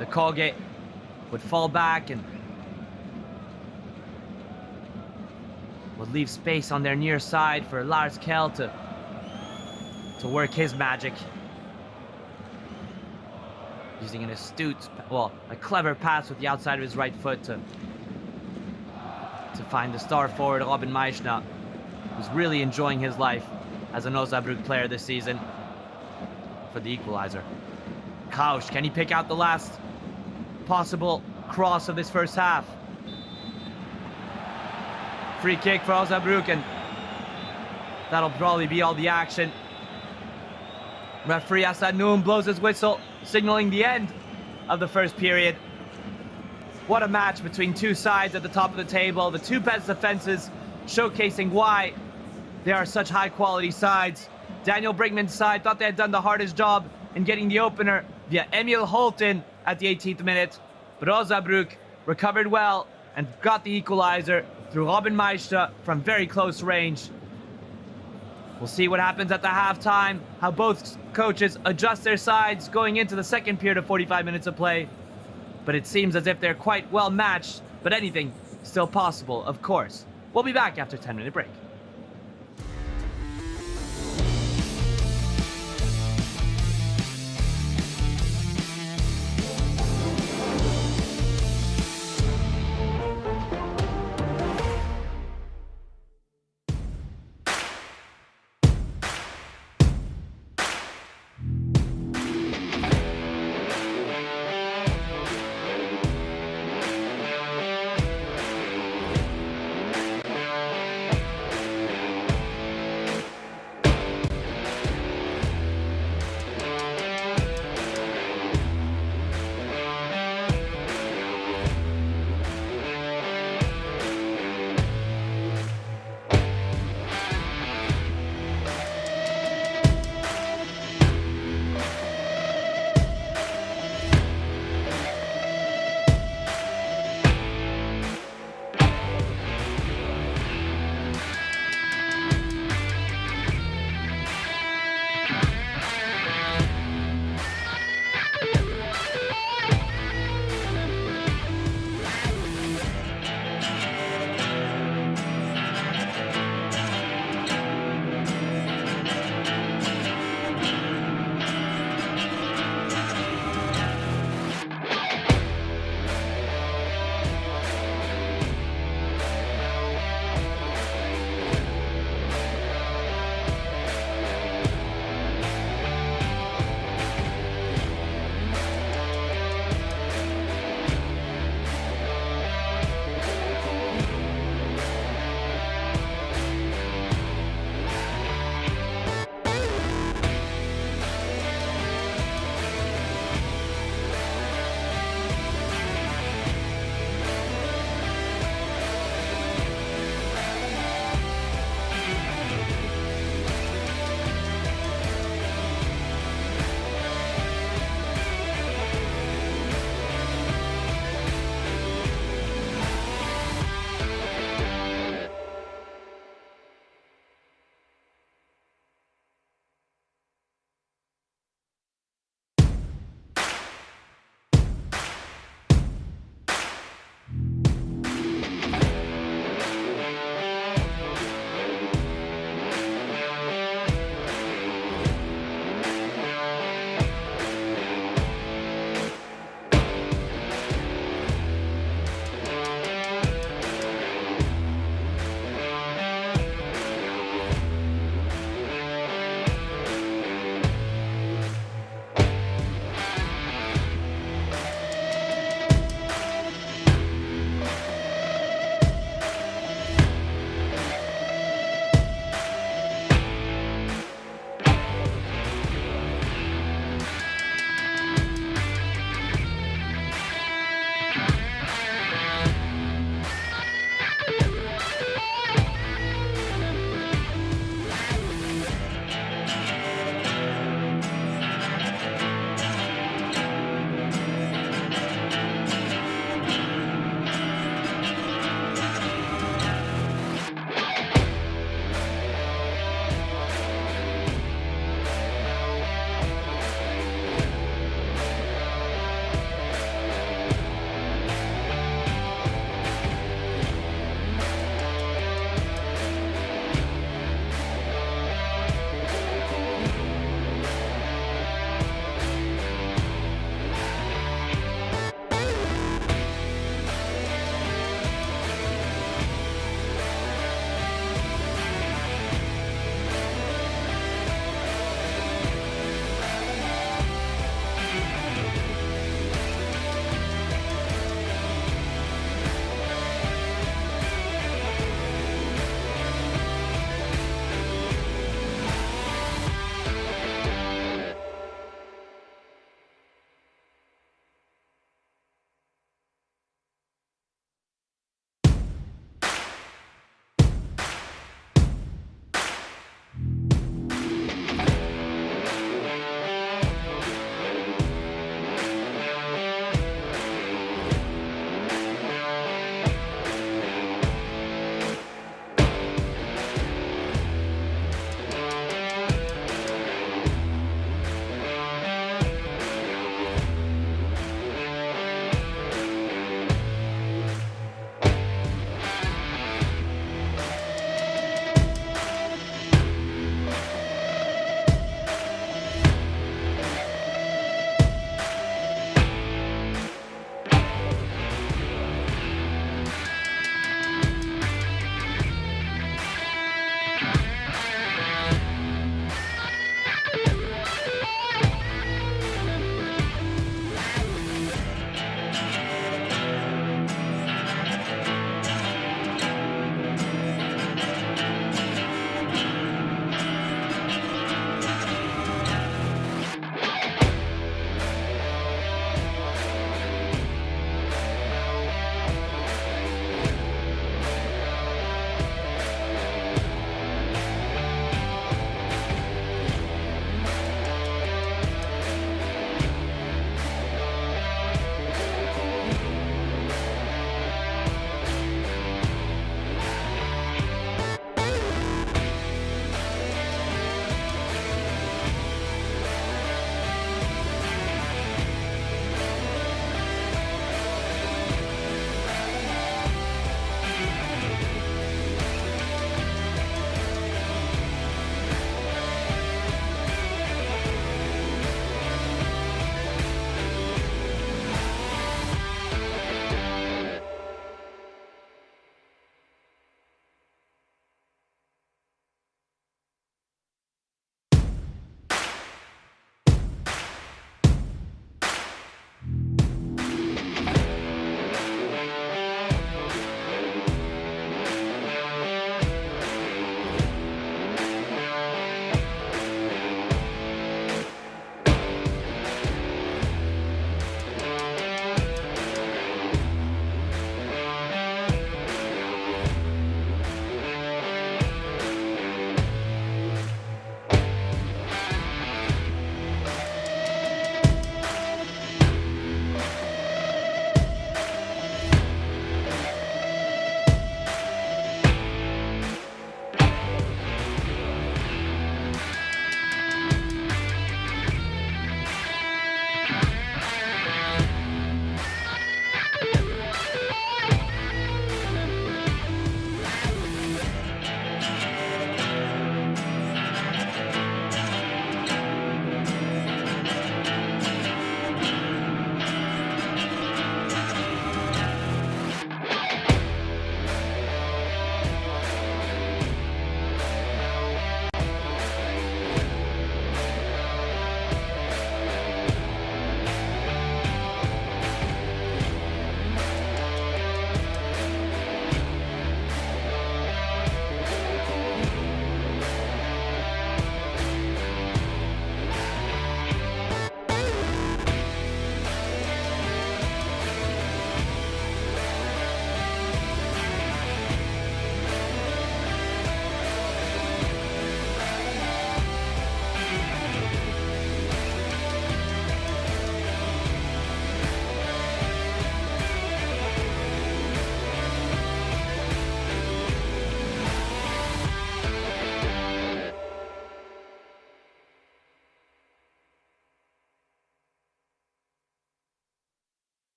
the Koge would fall back and would leave space on their near side for Lars Kell to work his magic. Using an astute, well, a clever pass with the outside of his right foot to find the star forward Robin Meichner, who's really enjoying his life as an Osnabrück player this season, for the equalizer. Krausch, can he pick out the last possible cross of this first half? Free kick for Osnabrück, and that'll probably be all the action. Referee Assad Noum blows his whistle, signaling the end of the first period. What a match between two sides at the top of the table. The two best defenses, showcasing why they are such high-quality sides. Daniel Brinkman's side thought they had done the hardest job in getting the opener via Emil Holten at the 18th minute, but Osnabrück recovered well and got the equalizer through Robin Meister from very close range. We'll see what happens at the halftime, how both coaches adjust their sides going into the second period of 45 minutes of play. But it seems as if they're quite well matched, but anything still possible, of course. We'll be back after a 10-minute break.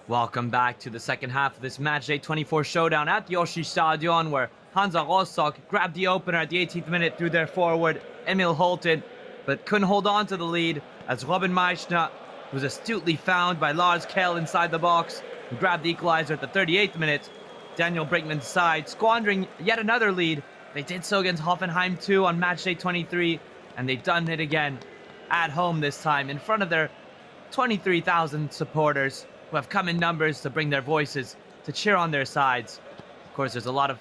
Welcome back to the second half of this Matchday 24 showdown at Yoshi Stadion, where Hansa Rostock grabbed the opener at the 18th minute through their forward, Emil Holten, but couldn't hold on to the lead as Robin Meichner was astutely found by Lars Kell inside the box, who grabbed the equalizer at the 38th minute. Daniel Brinkman's side squandering yet another lead. They did so against Hoffenheim too on Matchday 23, and they've done it again at home this time in front of their 23,000 supporters, who have come in numbers to bring their voices to cheer on their sides. Of course, there's a lot of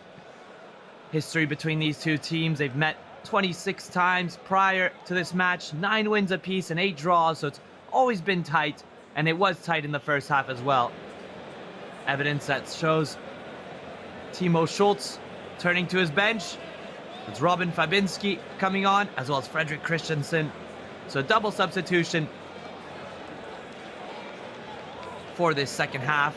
history between these two teams. They've met 26 times prior to this match, 9 wins apiece and 8 draws, so it's always been tight, and it was tight in the first half as well. Evidence that shows Timo Schultz turning to his bench. It's Robin Fabinski coming on, as well as Fredrik Christensen. So double substitution for this second half.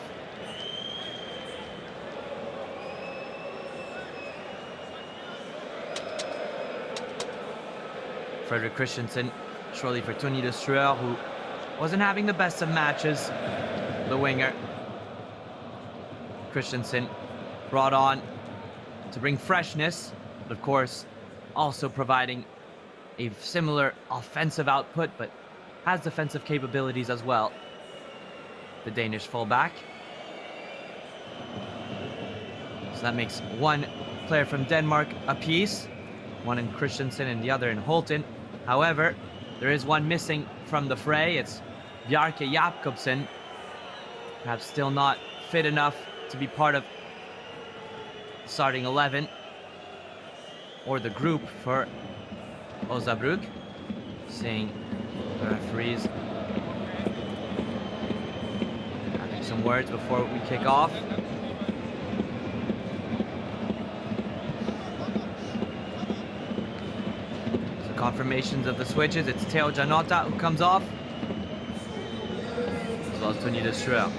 Fredrik Christensen, surely for Tony de Struer, who wasn't having the best of matches, the winger. Christensen brought on to bring freshness, but of course also providing a similar offensive output, but has defensive capabilities as well. The Danish fullback. So that makes one player from Denmark apiece, one in Christensen and the other in Holten. However, there is one missing from the fray. It's Bjarke Jakobsen, perhaps still not fit enough to be part of starting 11 or the group for Osnabrück. Seeing the referees having some words before we kick off. So confirmations of the switches. It's Theo Janota who comes off, as well as Tony de Struer.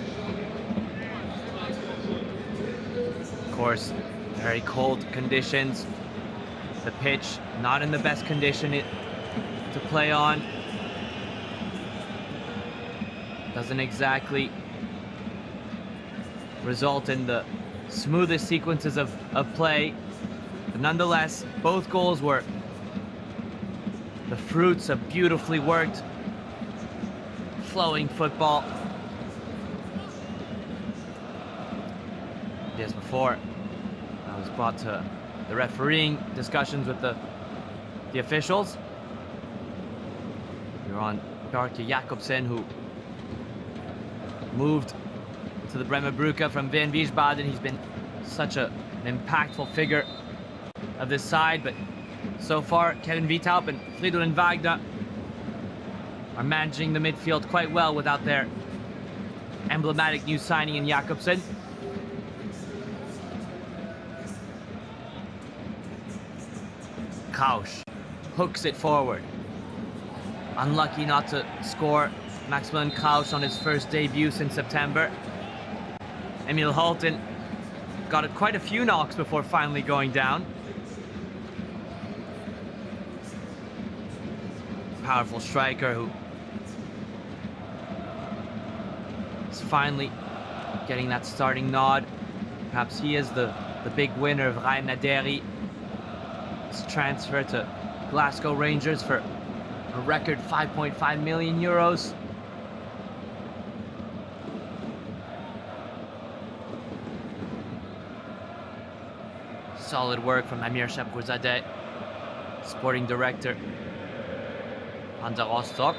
Of course, very cold conditions. The pitch not in the best condition to play on. Doesn't exactly result in the smoothest sequences of play. But nonetheless, both goals were the fruits of beautifully worked, flowing football. As before, I was brought to the refereeing discussions with the officials. You're on Bjarke Jakobsen, who moved to the Bremer Brücke from Wien Wiesbaden. He's been such an impactful figure of this side, but so far Kevin Wiethaupt and Fridolin Wagner are managing the midfield quite well without their emblematic new signing in Jakobsen. Kausch hooks it forward. Unlucky not to score Maximilian Kausch on his first debut since September. Emil Holten got quite a few knocks before finally going down. Powerful striker who is finally getting that starting nod. Perhaps he is the big winner of Ryan Naderi. His transfer to Glasgow Rangers for a record 5.5 million euros. Solid work from Amir Shapourzadeh, sporting director, Hansa Rostock.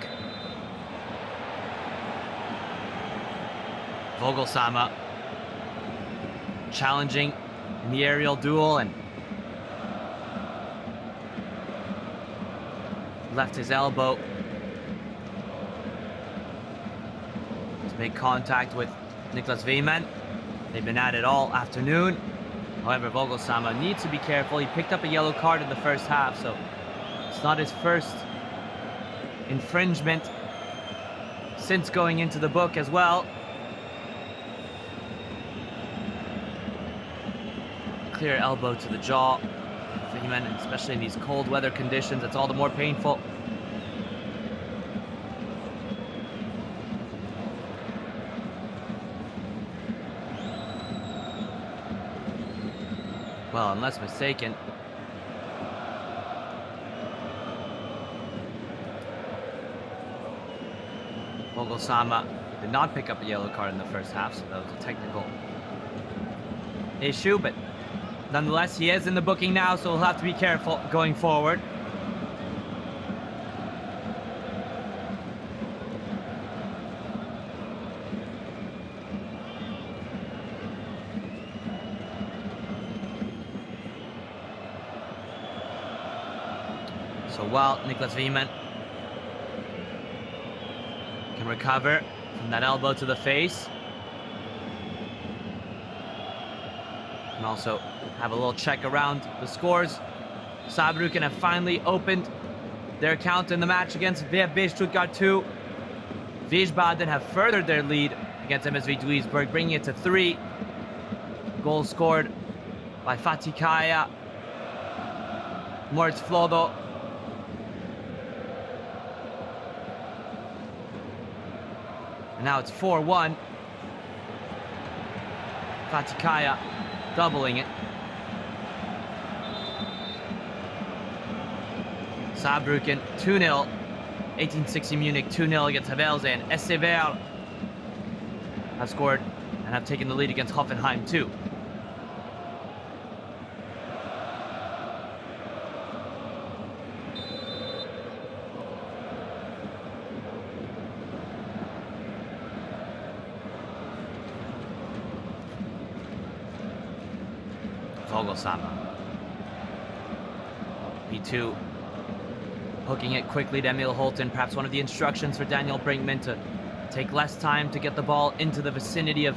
Vogelsammer challenging in the aerial duel and left his elbow to make contact with Niklas Wiemann. They've been at it all afternoon. However, Vogelsammer needs to be careful. He picked up a yellow card in the first half, so it's not his first infringement since going into the book as well. Clear elbow to the jaw. Wiemann, especially in these cold weather conditions, it's all the more painful. Well, unless mistaken, Vogelsama did not pick up a yellow card in the first half, so that was a technical issue, but nonetheless, he is in the booking now, so we'll have to be careful going forward. So while Niklas Wiemann can recover from that elbow to the face, and also have a little check around the scores. Saarbrücken have finally opened their account in the match against VfB Stuttgart 2. Wiesbaden have furthered their lead against MSV Duisburg, bringing it to 3. Goal scored by Fatih Kaya, Moritz Flodo, and now it's 4-1. Fatih Kaya doubling it. Saarbrücken 2-0. 1860 Munich 2-0 against Havelse, and SCVR have scored and have taken the lead against Hoffenheim too. Vogelsama. P2 hooking it quickly to Emil Holten. Perhaps one of the instructions for Daniel Brinkman to take less time to get the ball into the vicinity of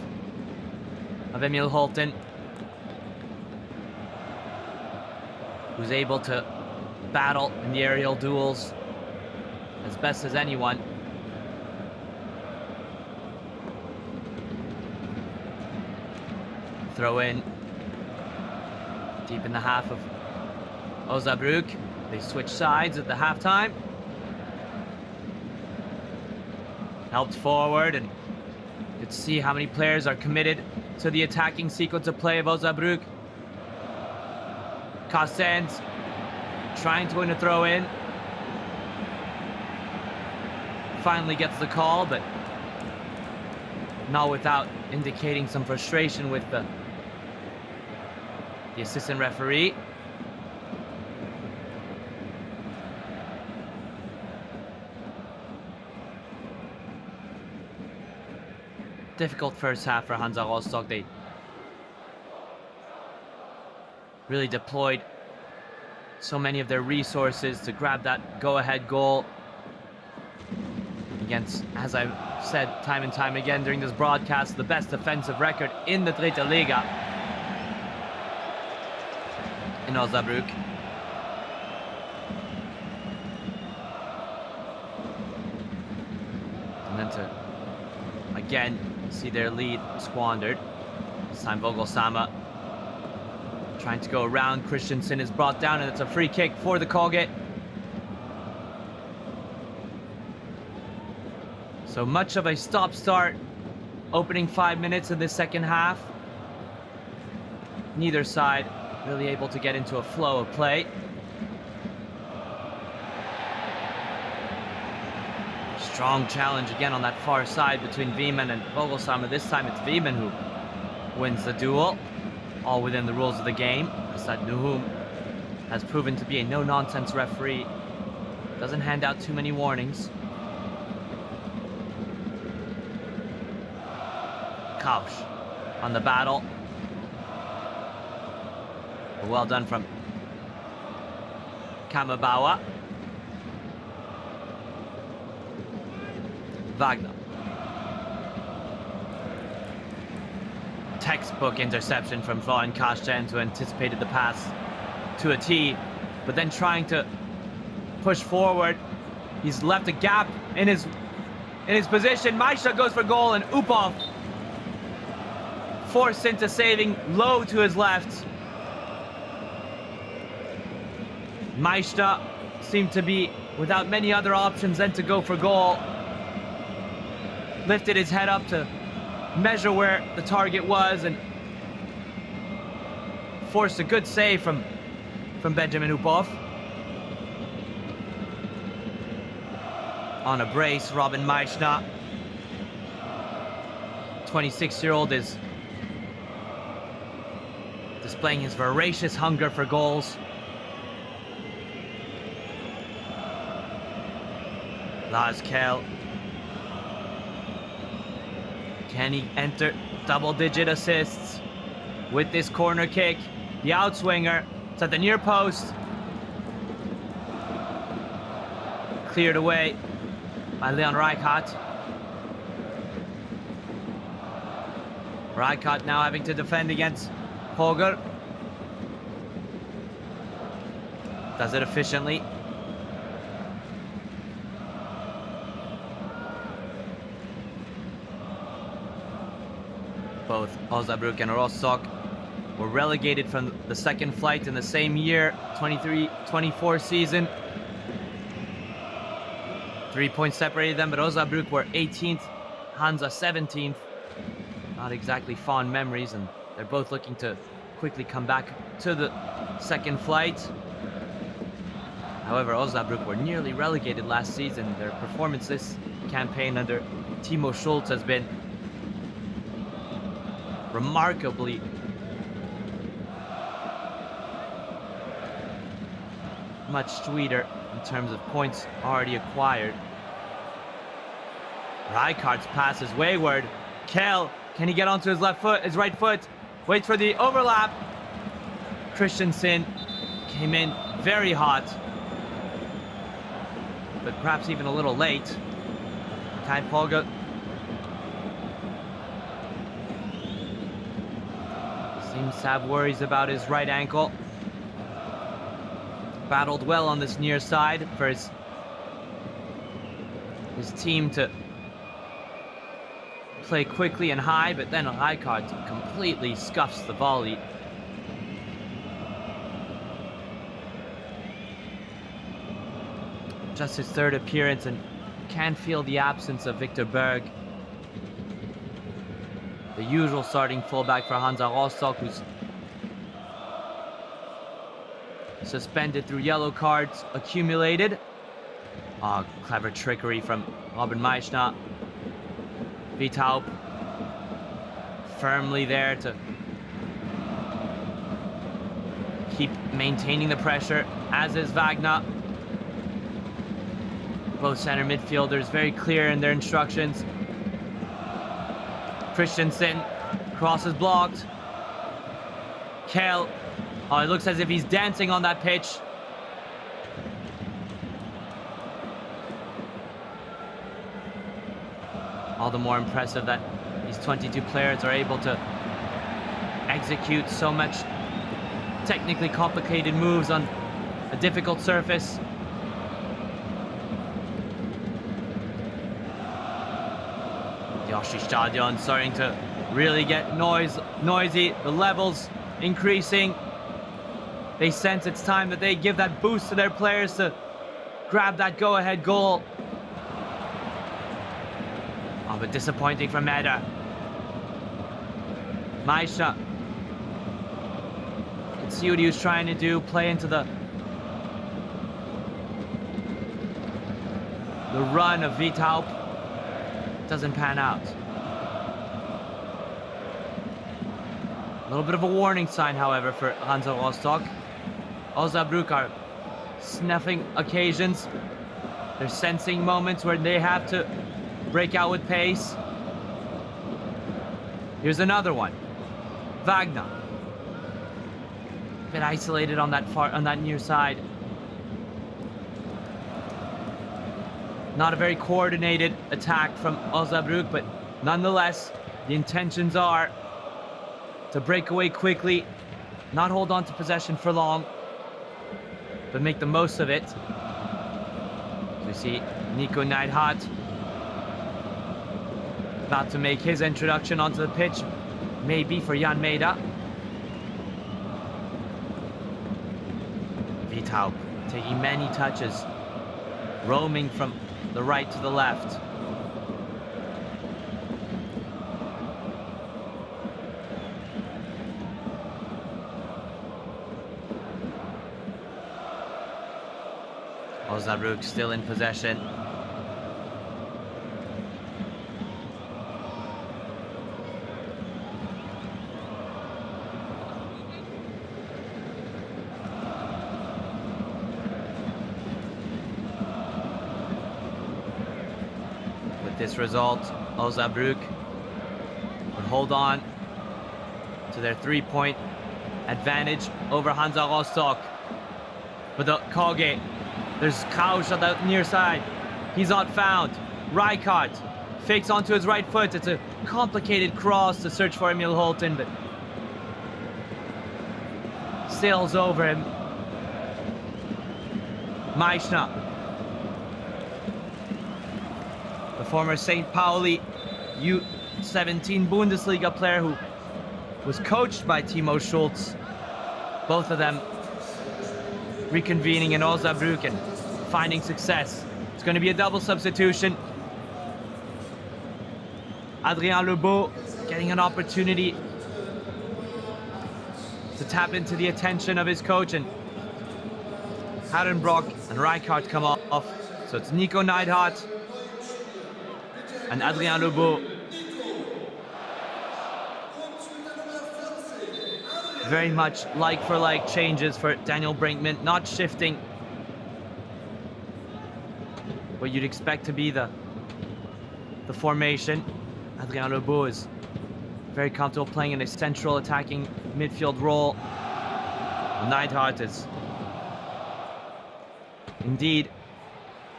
Emil Holten, who's able to battle in the aerial duels as best as anyone. Throw in deep in the half of Osnabrück. They switch sides at the halftime. Helped forward, and you could see how many players are committed to the attacking sequence of play of Osnabrück. Carstens trying to win a throw in. Finally gets the call, but not without indicating some frustration with the assistant referee. Difficult first half for Hansa Rostock. They really deployed so many of their resources to grab that go-ahead goal against, as I've said time and time again during this broadcast, the best defensive record in the Dritte Liga in Osnabrück. And then to again see their lead squandered. This time Vogelsama trying to go around. Christensen is brought down, and it's a free kick for the Colgate. So much of a stop-start opening 5 minutes of the second half. Neither side really able to get into a flow of play. Strong challenge again on that far side between Wiemann and Vogelsama. This time it's Wiemann who wins the duel, all within the rules of the game. Asad Nuhum has proven to be a no-nonsense referee. Doesn't hand out too many warnings. Kausch on the battle. Well done from Kamabauer. Wagner. Textbook interception from Florian Karsten, who anticipated the pass to a T, but then trying to push forward. He's left a gap in his position. Maisha goes for goal, and Upov forced into saving low to his left. Maisha seemed to be without many other options than to go for goal. Lifted his head up to measure where the target was and forced a good save from Benjamin Upov. On a brace, Robin Meichner. 26-year-old is displaying his voracious hunger for goals. Lars Kell. Can he enter double-digit assists with this corner kick? The outswinger. It's at the near post. Cleared away by Leon Rijkaard. Rijkaard now having to defend against Holger. Does it efficiently. Both Osnabrück and Rostock were relegated from the second flight in the same year, 23-24 season. 3 points separated them, but Osnabrück were 18th, Hansa 17th. Not exactly fond memories, and they're both looking to quickly come back to the second flight. However, Osnabrück were nearly relegated last season. Their performance this campaign under Timo Schulz has been remarkably much sweeter in terms of points already acquired. Rijkaard's pass is wayward. Kell, can he get onto his left foot, his right foot? Waits for the overlap. Christensen came in very hot, but perhaps even a little late. Kai Polga seems to have worries about his right ankle. Battled well on this near side for his team to play quickly and high, but then Rijkaard completely scuffs the volley. Just his third appearance, and can feel the absence of Victor Berg, the usual starting fullback for Hansa Rostock, who's suspended through yellow cards accumulated. Oh, clever trickery from Robin Meichner. Vitaup firmly there to keep maintaining the pressure, as is Wagner. Both center midfielders very clear in their instructions. Christensen, cross is blocked. Kell, oh, it looks as if he's dancing on that pitch. All the more impressive that these 22 players are able to execute so much technically complicated moves on a difficult surface. The Stadion starting to really get noisy, the levels increasing. They sense it's time that they give that boost to their players to grab that go-ahead goal. Oh, but disappointing from Meda. Maisha. You can see what he was trying to do, play into the run of Vitaup. Doesn't pan out. A little bit of a warning sign, however, for Hansa Rostock. Osnabrück are snuffing occasions. They're sensing moments where they have to break out with pace. Here's another one. Wagner. A bit isolated on that near side. Not a very coordinated attack from Osnabrück, but nonetheless, the intentions are to break away quickly, not hold on to possession for long, but make the most of it. We see Nico Neidhardt about to make his introduction onto the pitch, maybe for Jan Meda. Vitaup taking many touches, roaming from the right to the left. Osnabrück still in possession. With this result, Osnabrück would hold on to their 3-point advantage over Hansa Rostock. But the Kage, there's Krausch on the near side. He's not found. Rijkaard fakes onto his right foot. It's a complicated cross to search for Emil Holten, but sails over him. Meichner, the former St. Pauli U17 Bundesliga player who was coached by Timo Schulz. Both of them reconvening in Osnabrück and finding success. It's going to be a double substitution. Adrien Lebeau getting an opportunity to tap into the attention of his coach, and Hardenbrock and Rijkaard come off. So it's Nico Neidhardt and Adrien Lebeau. Very much like-for-like changes for Daniel Brinkman, not shifting what you'd expect to be the formation. Adrien Lebeau is very comfortable playing in a central attacking midfield role. Neidhardt is indeed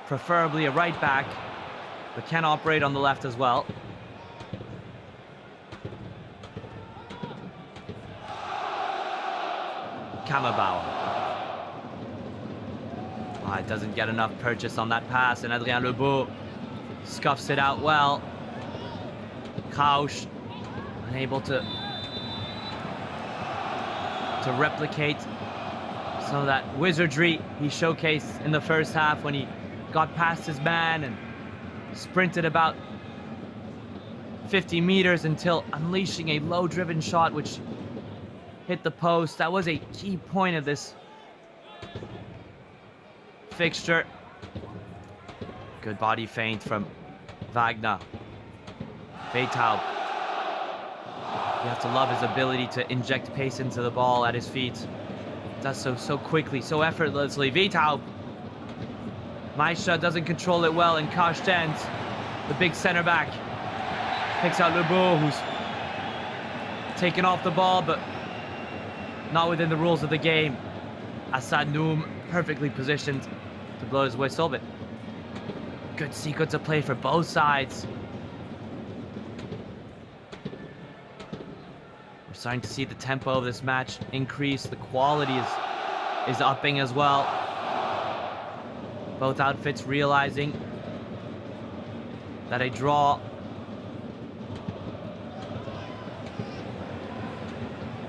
preferably a right back, but can operate on the left as well. Kammerbauer. Oh, it doesn't get enough purchase on that pass, and Adrien Lebeau scuffs it out well. Krausch unable to replicate some of that wizardry he showcased in the first half when he got past his man and sprinted about 50 meters until unleashing a low-driven shot which hit the post. That was a key point of this fixture. Good body feint from Wagner. Veitaub. You have to love his ability to inject pace into the ball at his feet. Does so quickly, so effortlessly. Veitaub. Maisha doesn't control it well, and Karstens, the big center back, picks out Lebeau, who's taken off the ball, but not within the rules of the game. Assad Noum perfectly positioned to blow his whistle, but good sequence of play for both sides. We're starting to see the tempo of this match increase. The quality is upping as well. Both outfits realizing that a draw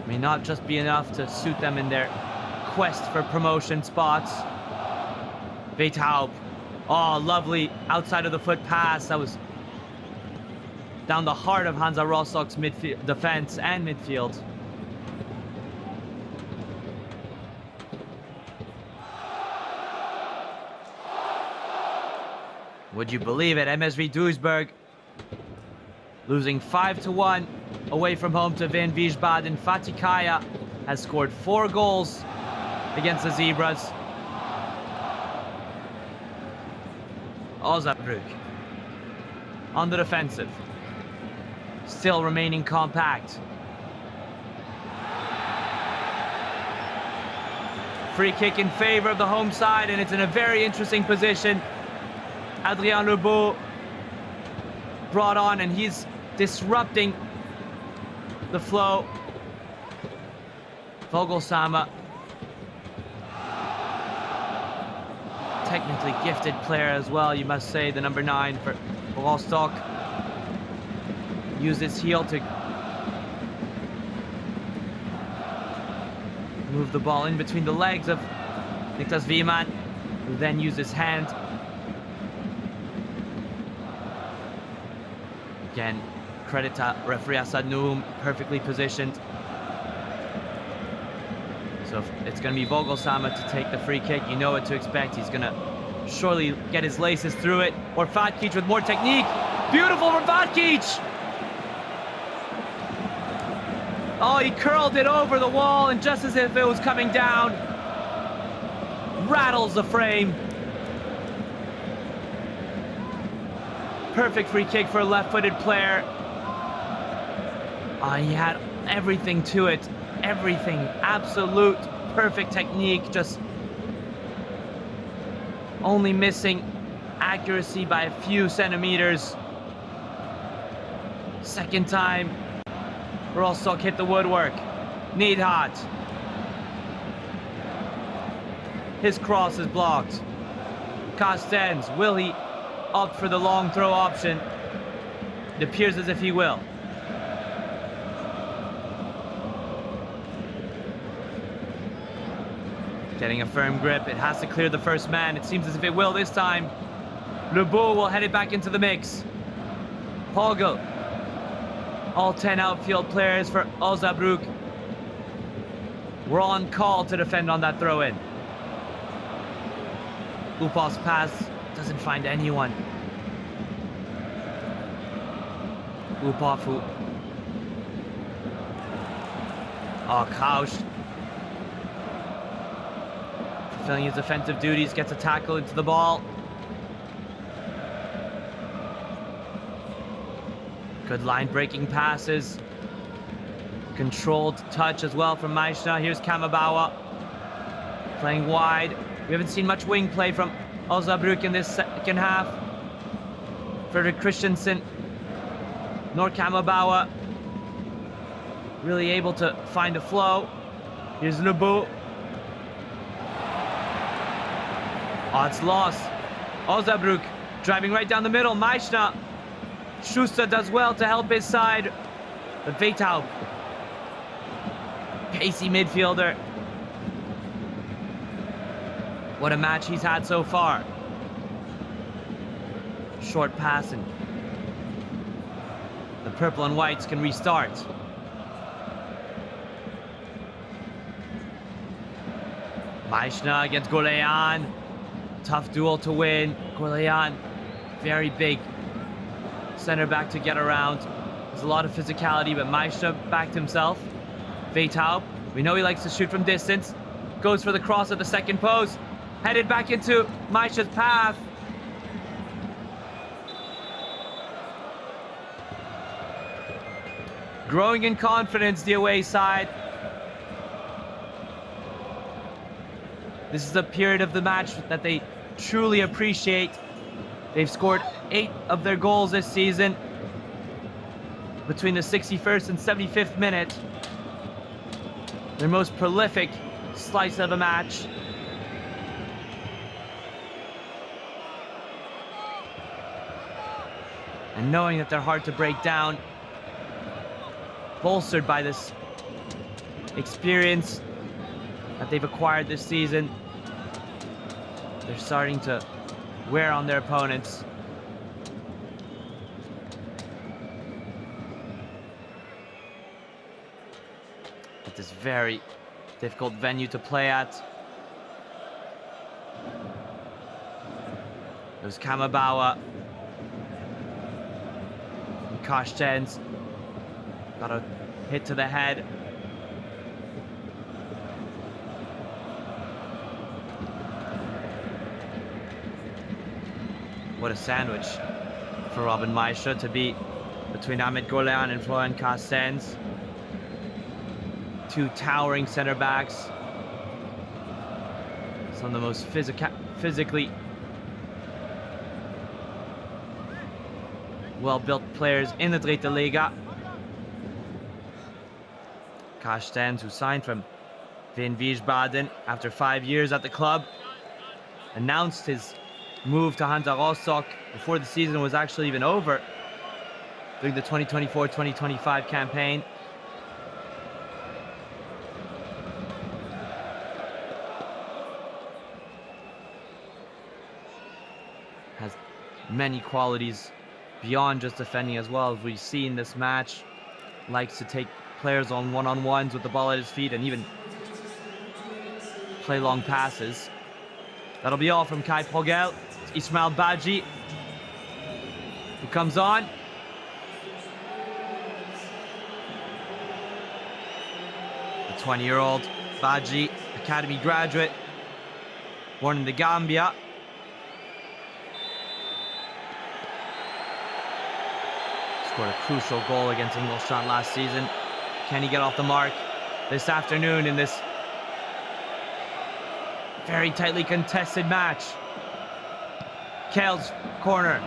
may not just be enough to suit them in their quest for promotion spots. Veitaub. Oh, lovely outside of the foot pass. That was down the heart of Hansa Rostock's midfield defense and midfield. Would you believe it? MSV Duisburg losing 5-1 away from home to Wien Wiesbaden. Fatih Kaya has scored 4 goals against the Zebras. Osnabrück on the defensive, still remaining compact. Free kick in favor of the home side, and it's in a very interesting position. Adrien Lebeau brought on, and he's disrupting the flow. Vogelsammer, technically gifted player as well, you must say, the number 9 for Rostock. Used his heel to move the ball in between the legs of Niklas Wiemann, who then used his hand. Again, credit to referee Assad Noum, perfectly positioned. So it's going to be Vogelsammer to take the free kick. You know what to expect. He's going to surely get his laces through it. Or Fatkic with more technique. Beautiful from Fatkic! Oh, he curled it over the wall, and just as if it was coming down, rattles the frame. Perfect free kick for a left-footed player. Oh, he had everything to it. Everything. Absolute perfect technique. Just only missing accuracy by a few centimeters. Second time, Rostock hit the woodwork. Neidhardt. His cross is blocked. Carstens, will he opt for the long throw option? It appears as if he will. Getting a firm grip. It has to clear the first man. It seems as if it will this time. Lebeau will head it back into the mix. Pogel. All 10 outfield players for Osnabrück were on call to defend on that throw-in. Upos pass doesn't find anyone. Upov who... Oh, Kausch. Fulfilling his defensive duties, gets a tackle into the ball. Good line-breaking passes. Controlled touch as well from Meischner. Here's Kamabawa playing wide. We haven't seen much wing play from Osnabrück in this second half. Fredrik Christensen nor Kamabawa really able to find a flow. Here's Lebeau. Oh, it's lost. Osnabrück driving right down the middle. Meischner. Schuster does well to help his side. But Veithaupt, pacey midfielder. What a match he's had so far. Short passing. The purple and whites can restart. Meischner against Golean. Tough duel to win. Golean, very big center back to get around. There's a lot of physicality, but Meischner backed himself. Veithaupt, we know he likes to shoot from distance. Goes for the cross at the second post. Headed back into Meischner's path. Growing in confidence, the away side. This is a period of the match that they truly appreciate. They've scored 8 of their goals this season between the 61st and 75th minute. Their most prolific slice of a match. And knowing that they're hard to break down, bolstered by this experience that they've acquired this season, they're starting to wear on their opponents. At this very difficult venue to play at. There's Kamabawa. And Carstens. Got a hit to the head. What a sandwich for Robin Meischner to be between Ahmed Golean and Florian Carstens. Two towering center backs. Some of the most physically well-built players in the Dritte Liga. Carstens, who signed from Wien Wiesbaden after 5 years at the club, announced his move to Hansa Rostock before the season was actually even over during the 2024-2025 campaign. Has many qualities beyond just defending as well, as we've seen this match. Likes to take players on one-on-ones with the ball at his feet and even play long passes. That'll be all from Kai Progel. It's Ismail Badji who comes on. The 20-year-old Badji, academy graduate, born in the Gambia. Scored a crucial goal against Ingolstadt last season. Can he get off the mark this afternoon in this very tightly contested match? Kale's corner.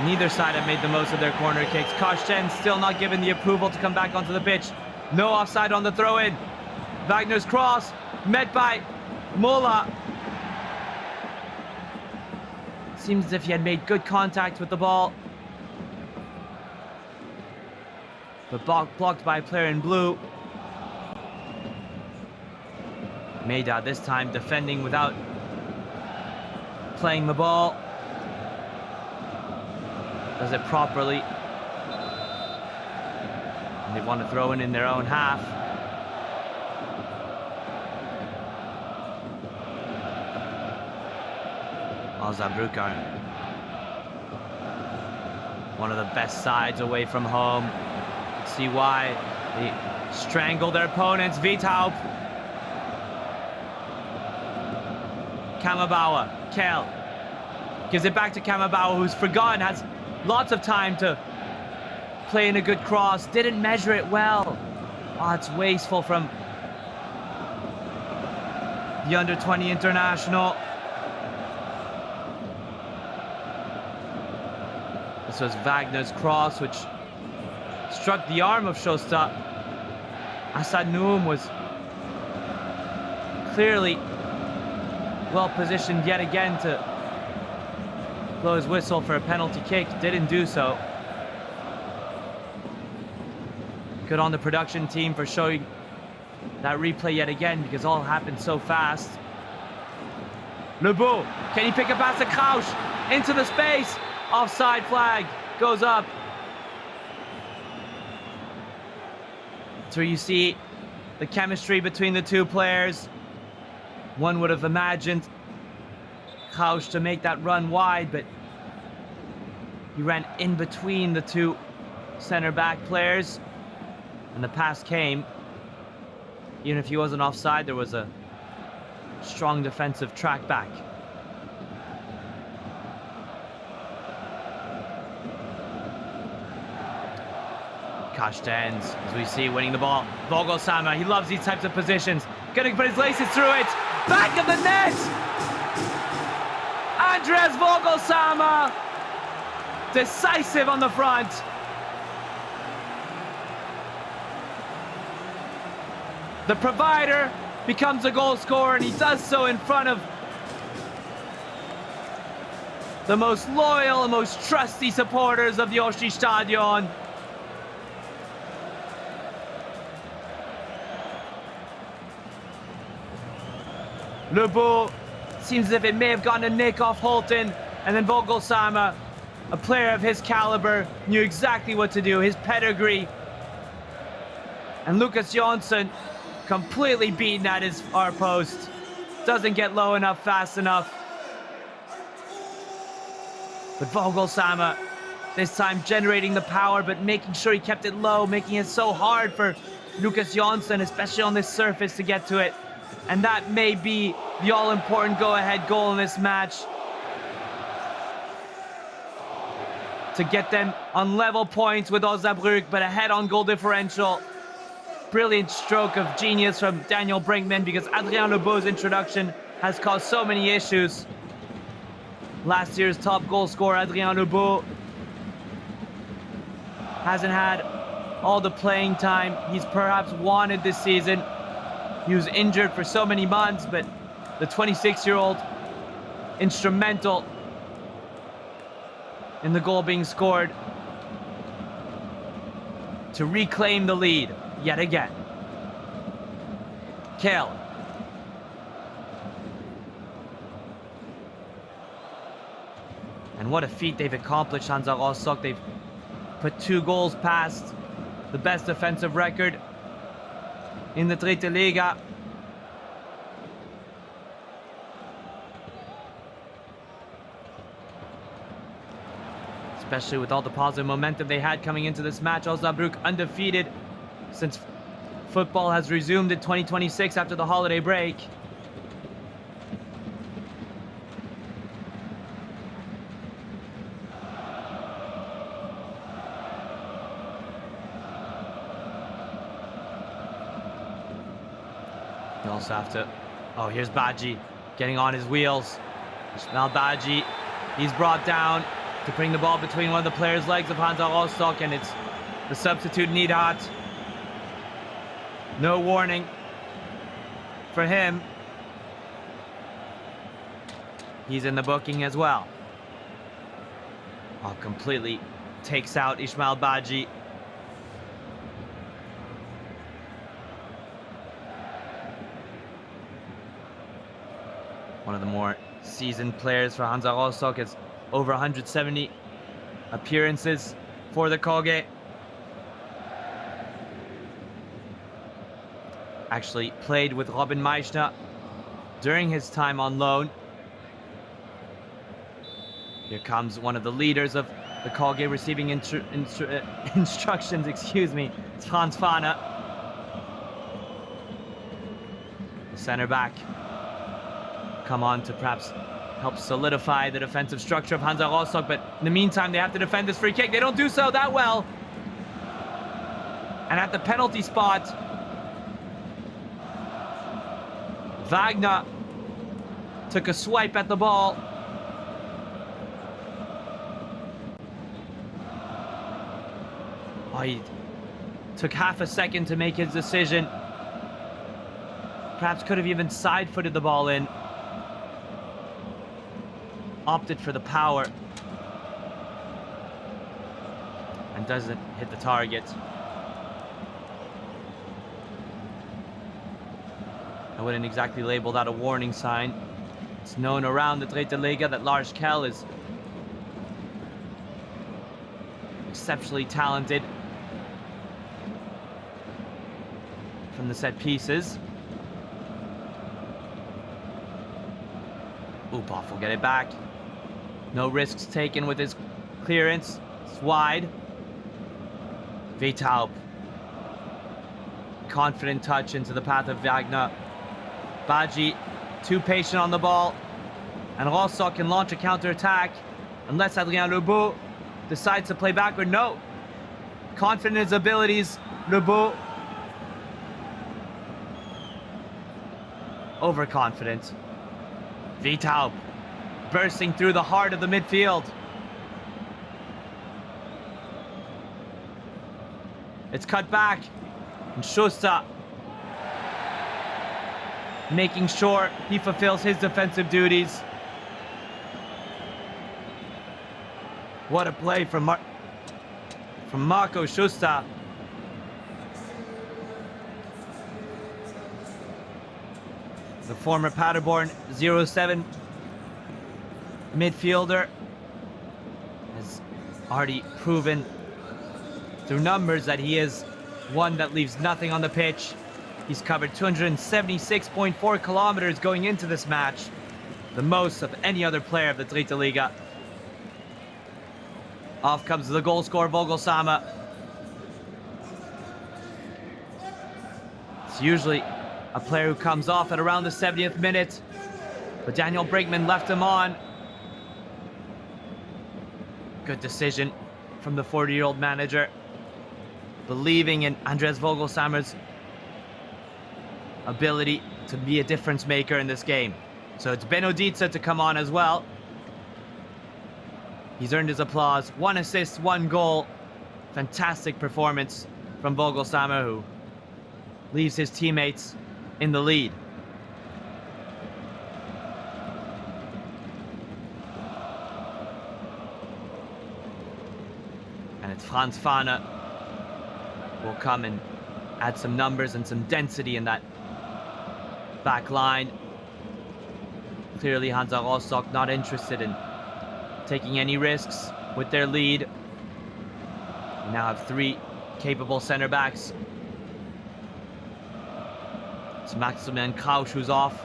Neither side have made the most of their corner kicks. Karsten still not given the approval to come back onto the pitch. No offside on the throw-in. Wagner's cross, met by Mola. Seems as if he had made good contact with the ball. But blocked by a player in blue. Maida this time defending without playing the ball. Does it properly. And they want to throw in their own half. Osnabrück are one of the best sides away from home. See why they strangle their opponents. Vithaup. Kamabauer. Kel gives it back to Kamabauer, who's forgotten, has lots of time to play in a good cross. Didn't measure it well. Oh, it's wasteful from the under-20 international. This was Wagner's cross, which struck the arm of Schuster. Assad Noum was clearly well positioned yet again to blow his whistle for a penalty kick. Didn't do so. Good on the production team for showing that replay yet again, because all happened so fast. Lebeau, can he pick a pass to Krausch into the space? Offside flag goes up. So you see the chemistry between the two players. One would have imagined Krausch to make that run wide, but he ran in between the two center-back players, and the pass came. Even if he wasn't offside, there was a strong defensive track back. Karstens, as we see, winning the ball. Vogelsammer, he loves these types of positions. Gonna put his laces through it. Back of the net! Andreas Vogelsammer, decisive on the front. The provider becomes a goal scorer, and he does so in front of the most loyal and most trusty supporters of the Oshi Stadion. Lebeau, seems as if it may have gotten a nick off Holton, and then Vogelsammer, a player of his caliber, knew exactly what to do, his pedigree. And Lucas Jonsson, completely beaten at his far post, doesn't get low enough, fast enough. But Vogelsammer, this time generating the power, but making sure he kept it low, making it so hard for Lucas Jonsson, especially on this surface, to get to it. And that may be the all-important go-ahead goal in this match, to get them on level points with Osnabrück, but ahead on goal differential. Brilliant stroke of genius from Daniel Brinkman, because Adrien Lebeau's introduction has caused so many issues. Last year's top goal scorer, Adrien Lebeau, hasn't had all the playing time he's perhaps wanted this season. He was injured for so many months, but the 26-year-old, instrumental in the goal being scored to reclaim the lead yet again. Kale. And what a feat they've accomplished, Hansa Rostock. They've put 2 goals past the best defensive record in the Dritte Liga. especially with all the positive momentum they had coming into this match. Osnabrück undefeated since football has resumed in 2026 after the holiday break. You also have to... Oh, here's Badji getting on his wheels. Ismail Badji, he's brought down to bring the ball between one of the players' legs of Hansa Rostock, and it's the substitute Nidat. No warning for him. He's in the booking as well. Oh, completely takes out Ismail Badji. One of the more seasoned players for Hansa Rostock, has over 170 appearances for the Koge. Actually played with Robin Meichner during his time on loan. Here comes one of the leaders of the Koge receiving instructions, excuse me. It's Franz Fahner. The center back come on to perhaps help solidify the defensive structure of Hansa Rostock, but in the meantime they have to defend this free kick. They don't do so that well. And at the penalty spot, Wagner took a swipe at the ball. Oh, he took half a second to make his decision. Perhaps could have even side-footed the ball in. Opted for the power. And doesn't hit the target. I wouldn't exactly label that a warning sign. It's known around the Dritte Liga that Lars Kell is exceptionally talented from the set pieces. Uphoff will get it back. No risks taken with his clearance. It's wide. Vitaub. Confident touch into the path of Wagner. Badji, too patient on the ball. And Rostock can launch a counter-attack unless Adrien Lebeau decides to play backward. No. Confident in his abilities. Lebeau. Overconfident. Vitaub bursting through the heart of the midfield. It's cut back. And Schuster making sure he fulfills his defensive duties. What a play from Marco Schuster. The former Paderborn 07 midfielder has already proven through numbers that he is one that leaves nothing on the pitch. He's covered 276.4 kilometers going into this match, the most of any other player of the Dritte Liga. Off comes the goal scorer, Vogelsammer. It's usually a player who comes off at around the 70th minute, but Daniel Brinkman left him on. Good decision from the 40-year-old manager, believing in Andreas Vogelsammer's ability to be a difference maker in this game. So it's Benno Dietze to come on as well. He's earned his applause. 1 assist, 1 goal. Fantastic performance from Vogelsammer, who leaves his teammates in the lead. And it's Franz Fahner will come and add some numbers and some density in that back line. Clearly Hansa Rostock not interested in taking any risks with their lead. We now have 3 capable center backs. It's Maximilian Krausch who's off.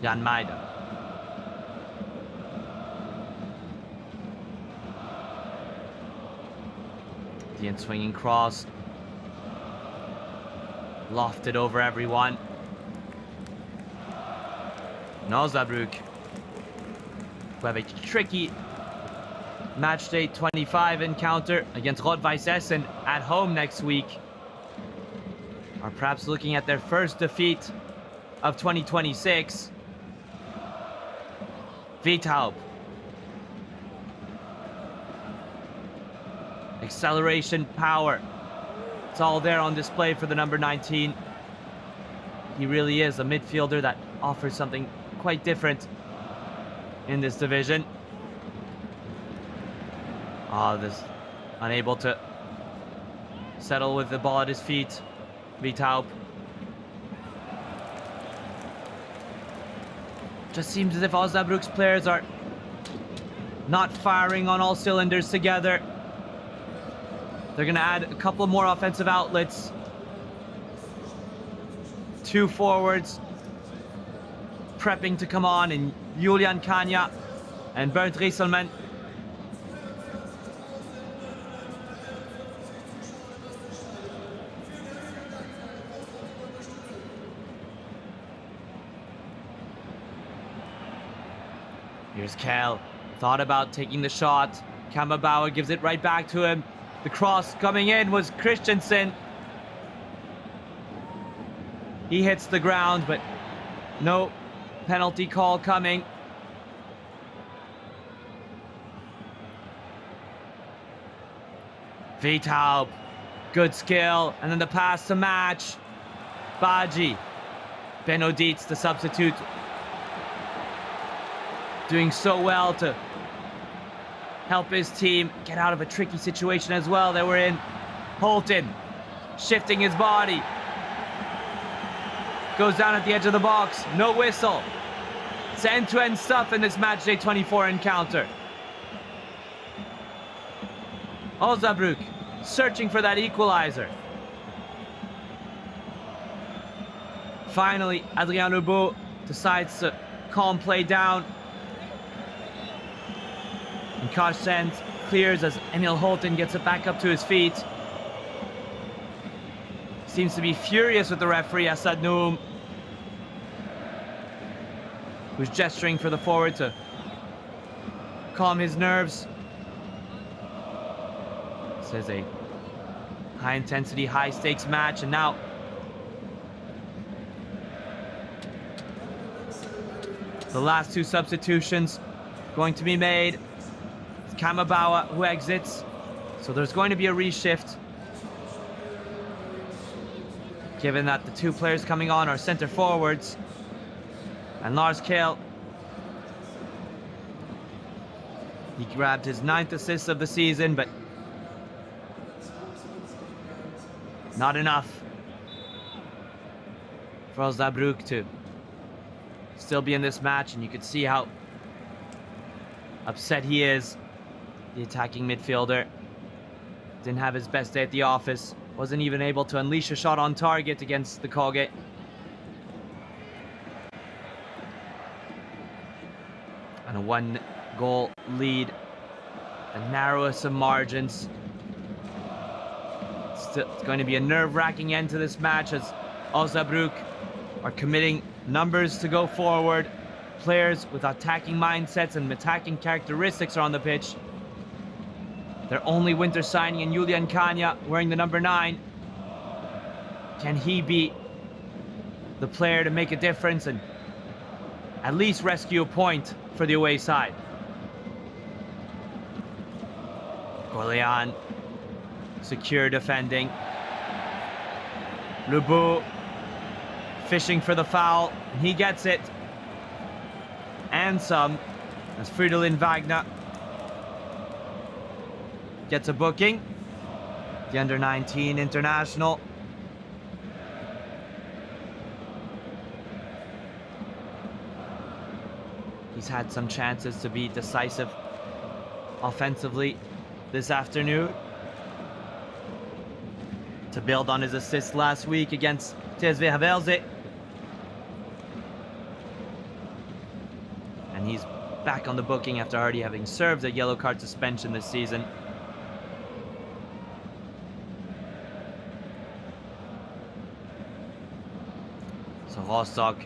Jan Maida. The in-swinging cross. Lofted over everyone. Osnabrück, who have a tricky matchday 25 encounter against Rot-Weiß Essen at home next week, are perhaps looking at their first defeat of 2026. Vitaub. Acceleration, power. It's all there on display for the number 19. He really is a midfielder that offers something quite different in this division. This unable to settle with the ball at his feet. Vitaub. Just seems as if Osnabrück's players are not firing on all cylinders together. They're going to add a couple more offensive outlets. 2 forwards prepping to come on in Julian Kanya and Bernd Rieselmann. Here's Kell. Thought about taking the shot. Kammerbauer gives it right back to him. The cross coming in was Christensen. He hits the ground, but no penalty call coming. Vitaub, good skill, and then the pass to match. Baji, Benno Dietz, the substitute, doing so well to help his team get out of a tricky situation as well they were in. Holton, shifting his body. Goes down at the edge of the box, no whistle. It's end-to-end stuff in this matchday 24 encounter. Osnabrück searching for that equalizer. Finally, Adrien Lebeau decides to calm play down. And Karsten clears as Emil Holton gets it back up to his feet. Seems to be furious with the referee, Assad Noum, who's gesturing for the forward to calm his nerves. This is a high-intensity, high-stakes match, and now the last 2 substitutions going to be made. It's Kammerbauer who exits, so there's going to be a reshift, given that the 2 players coming on are center forwards. And Lars Kehl, he grabbed his 9th assist of the season, but not enough for Osnabrück to still be in this match, and you could see how upset he is. The attacking midfielder didn't have his best day at the office, wasn't even able to unleash a shot on target against the Koge. And a 1-goal lead, the narrowest of margins. It's going to be a nerve-wracking end to this match as Osnabrück are committing numbers to go forward. Players with attacking mindsets and attacking characteristics are on the pitch. Their only winter signing in Julian Kanya, wearing the number 9. Can he be the player to make a difference and at least rescue a point for the away side? Golean, secure defending. Lebeau fishing for the foul, and he gets it. And some, as Fridolin Wagner gets a booking. The under-19 international. He's had some chances to be decisive offensively this afternoon, to build on his assist last week against TSV Havelze. and he's back on the booking after already having served a yellow card suspension this season. So Rostock,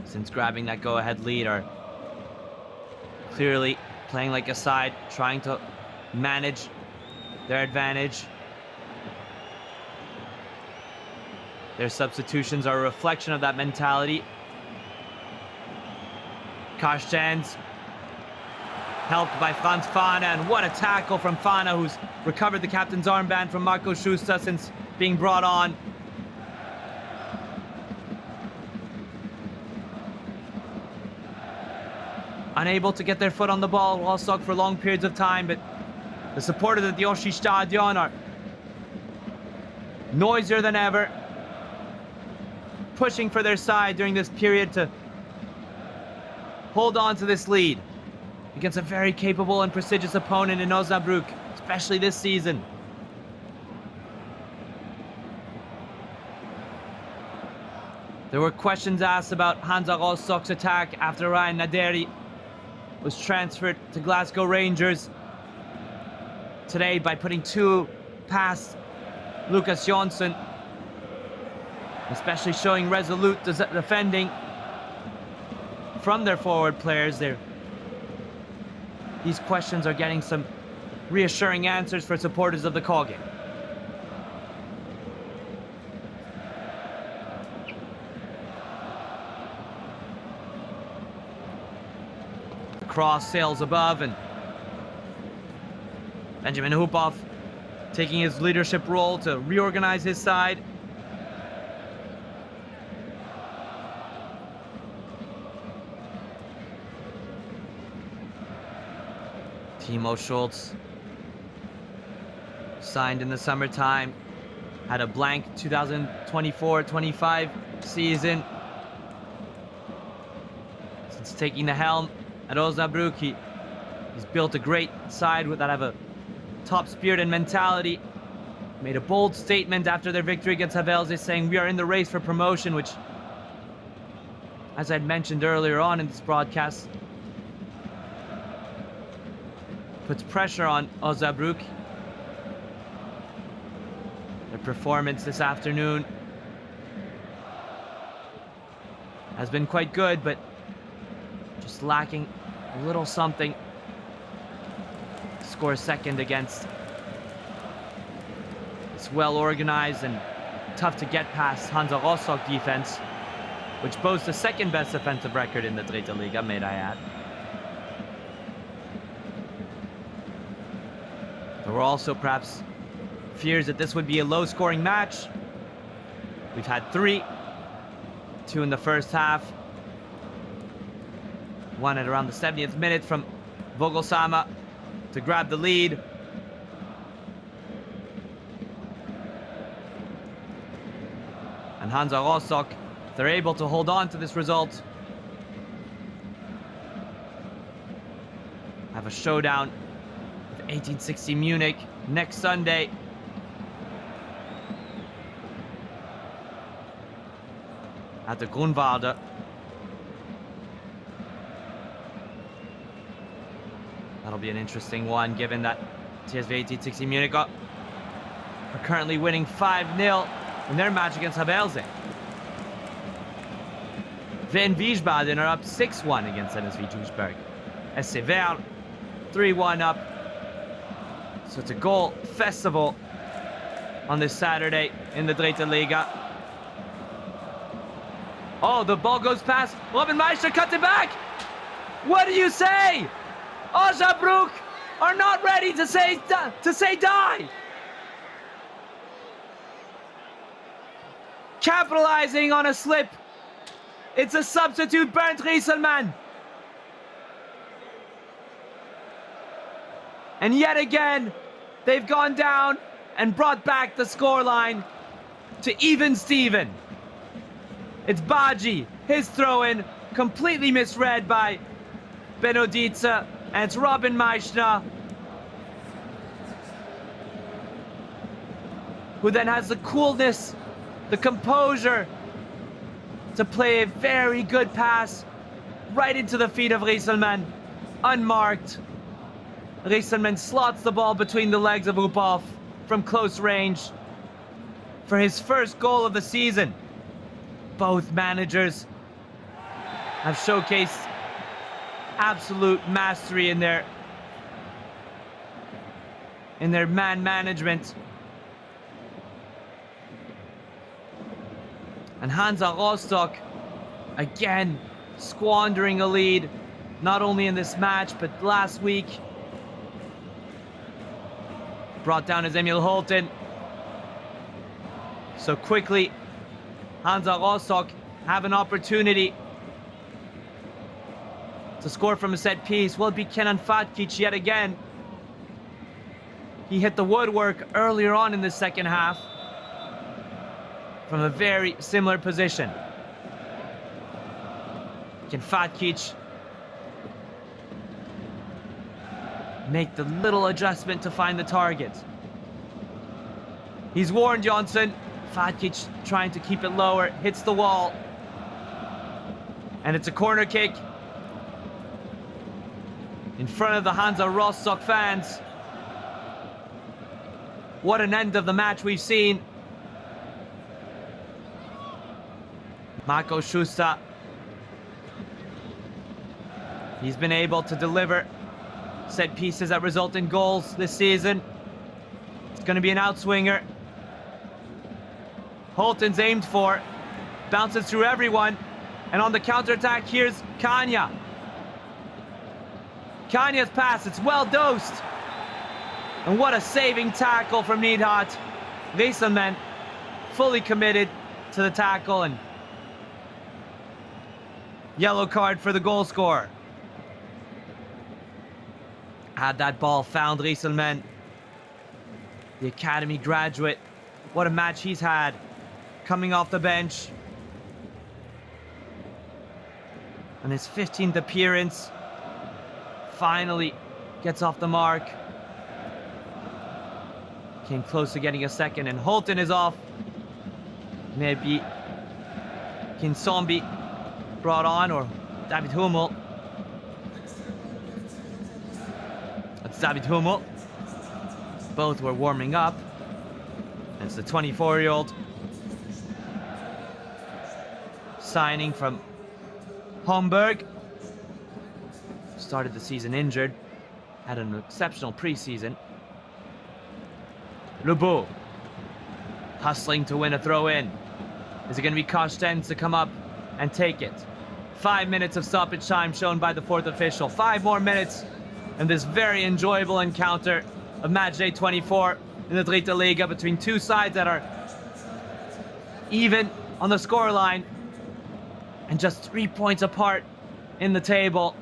since grabbing that go-ahead lead, are clearly playing like a side, trying to manage their advantage. Their substitutions are a reflection of that mentality. Karstens, helped by Franz Fahne, and what a tackle from Fahne, who's recovered the captain's armband from Marco Schuster since being brought on. Unable to get their foot on the ball, Rostock, for long periods of time, but the supporters at the Oshi Stadion are noisier than ever, pushing for their side during this period to hold on to this lead against a very capable and prestigious opponent in Osnabrück, especially this season. There were questions asked about Hansa Rostock's attack after Ryan Naderi was transferred to Glasgow Rangers today by putting two past Lucas Jonsson, especially showing resolute defending from their forward players. These questions are getting some reassuring answers for supporters of the Kogi. The cross sails above, and Benjamin Hupov taking his leadership role to reorganize his side. Timo Schultz, signed in the summertime, had a blank 2024-25 season. Since taking the helm at Osnabrück, he's built a great side that have a top spirit and mentality. Made a bold statement after their victory against Havelse, saying we are in the race for promotion, which, as I'd mentioned earlier on in this broadcast, puts pressure on Osnabrück. Their performance this afternoon has been quite good, but just lacking a little something. Score second against this well-organized and tough to get past Hansa Rostock defense, which boasts the second best offensive record in the Dritte Liga, may I add. There were also perhaps fears that this would be a low-scoring match. We've had three, two in the first half, one at around the 70th minute from Vogelsama to grab the lead. And Hansa Rostock, if they're able to hold on to this result, have a showdown 1860 Munich next Sunday. At the Grunwalde. That'll be an interesting one, given that TSV 1860 Munich are currently winning 5-0 in their match against Havelse. Wien Wiesbaden are up 6-1 against NSV Duisburg. SC Verl 3-1 up. So it's a goal festival on this Saturday in the Dritte Liga. Oh, the ball goes past. Robin Meister cuts it back. What do you say? Osnabrück are not ready to say die. Capitalizing on a slip. It's a substitute, Bernd Rieselmann. And yet again, they've gone down and brought back the scoreline to even Steven. It's Baji, his throw-in, completely misread by Benodice, and it's Robin Meischner, who then has the coolness, the composure to play a very good pass right into the feet of Rieselmann, unmarked. Rieselmann slots the ball between the legs of Uphoff from close range for his first goal of the season. Both managers have showcased absolute mastery in their man management. And Hansa Rostock, again, squandering a lead, not only in this match, but last week. Brought down as Emil Holten. So quickly, Hansa Rostock have an opportunity to score from a set piece. Will it be Kenan Fatkic yet again? He hit the woodwork earlier on in the second half from a very similar position. Can Fatkic make the little adjustment to find the target? He's warned Johnson. Fatkic trying to keep it lower, hits the wall. And it's a corner kick in front of the Hansa Rostock fans. What an end of the match we've seen. Marco Schuster. He's been able to deliver set pieces that result in goals this season. It's going to be an outswinger. Holten's aimed for. Bounces through everyone. And on the counter-attack, here's Kanya. Kanya's pass, it's well dosed. And what a saving tackle from Neidhardt. Rieselmann fully committed to the tackle, and yellow card for the goal scorer. Had that ball found Rieselmann, the academy graduate. What a match he's had coming off the bench. On his 15th appearance, finally gets off the mark. Came close to getting a second, and Holten is off. Maybe Kinsombi brought on, or David Hummel. That's David Hummel. Both were warming up. It's the 24-year-old signing from Hamburg. Started the season injured. Had an exceptional preseason. Lebeau hustling to win a throw-in. Is it going to be Karstens to come up and take it? 5 minutes of stoppage time shown by the fourth official. 5 more minutes in this very enjoyable encounter of matchday 24 in the Dritte Liga between two sides that are even on the scoreline and just 3 points apart in the table.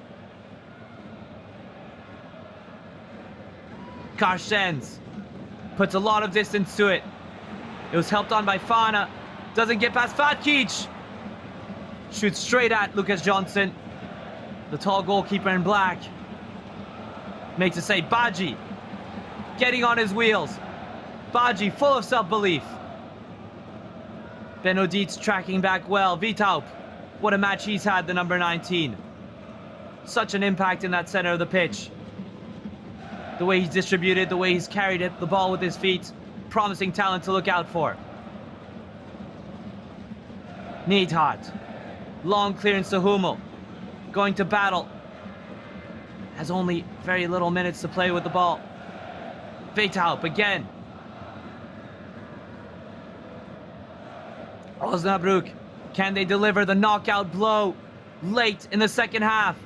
Karstens puts a lot of distance to it. It was helped on by Fana. Doesn't get past Fatkic. Shoots straight at Lucas Johnson, the tall goalkeeper in black. Makes a save. Baji getting on his wheels. Baji full of self-belief. Benodit's tracking back well. Vitaup, what a match he's had, the number 19. Such an impact in that center of the pitch. The way he's distributed, the way he's carried it, the ball with his feet. Promising talent to look out for. Neidhardt. Long clearance to Hummel. Going to battle. Has only very little minutes to play with the ball. Vitaup again. Osnabrück. Can they deliver the knockout blow late in the second half?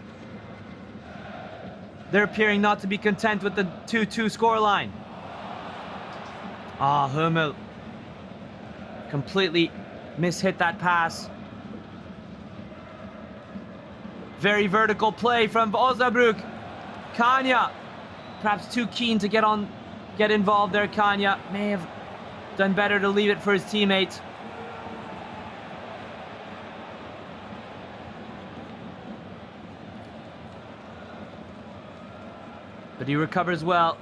They're appearing not to be content with the 2-2 scoreline. Hummel completely mishit that pass. Very vertical play from Osnabrück. Kanya, perhaps too keen to get involved there. Kanya may have done better to leave it for his teammate. But he recovers well.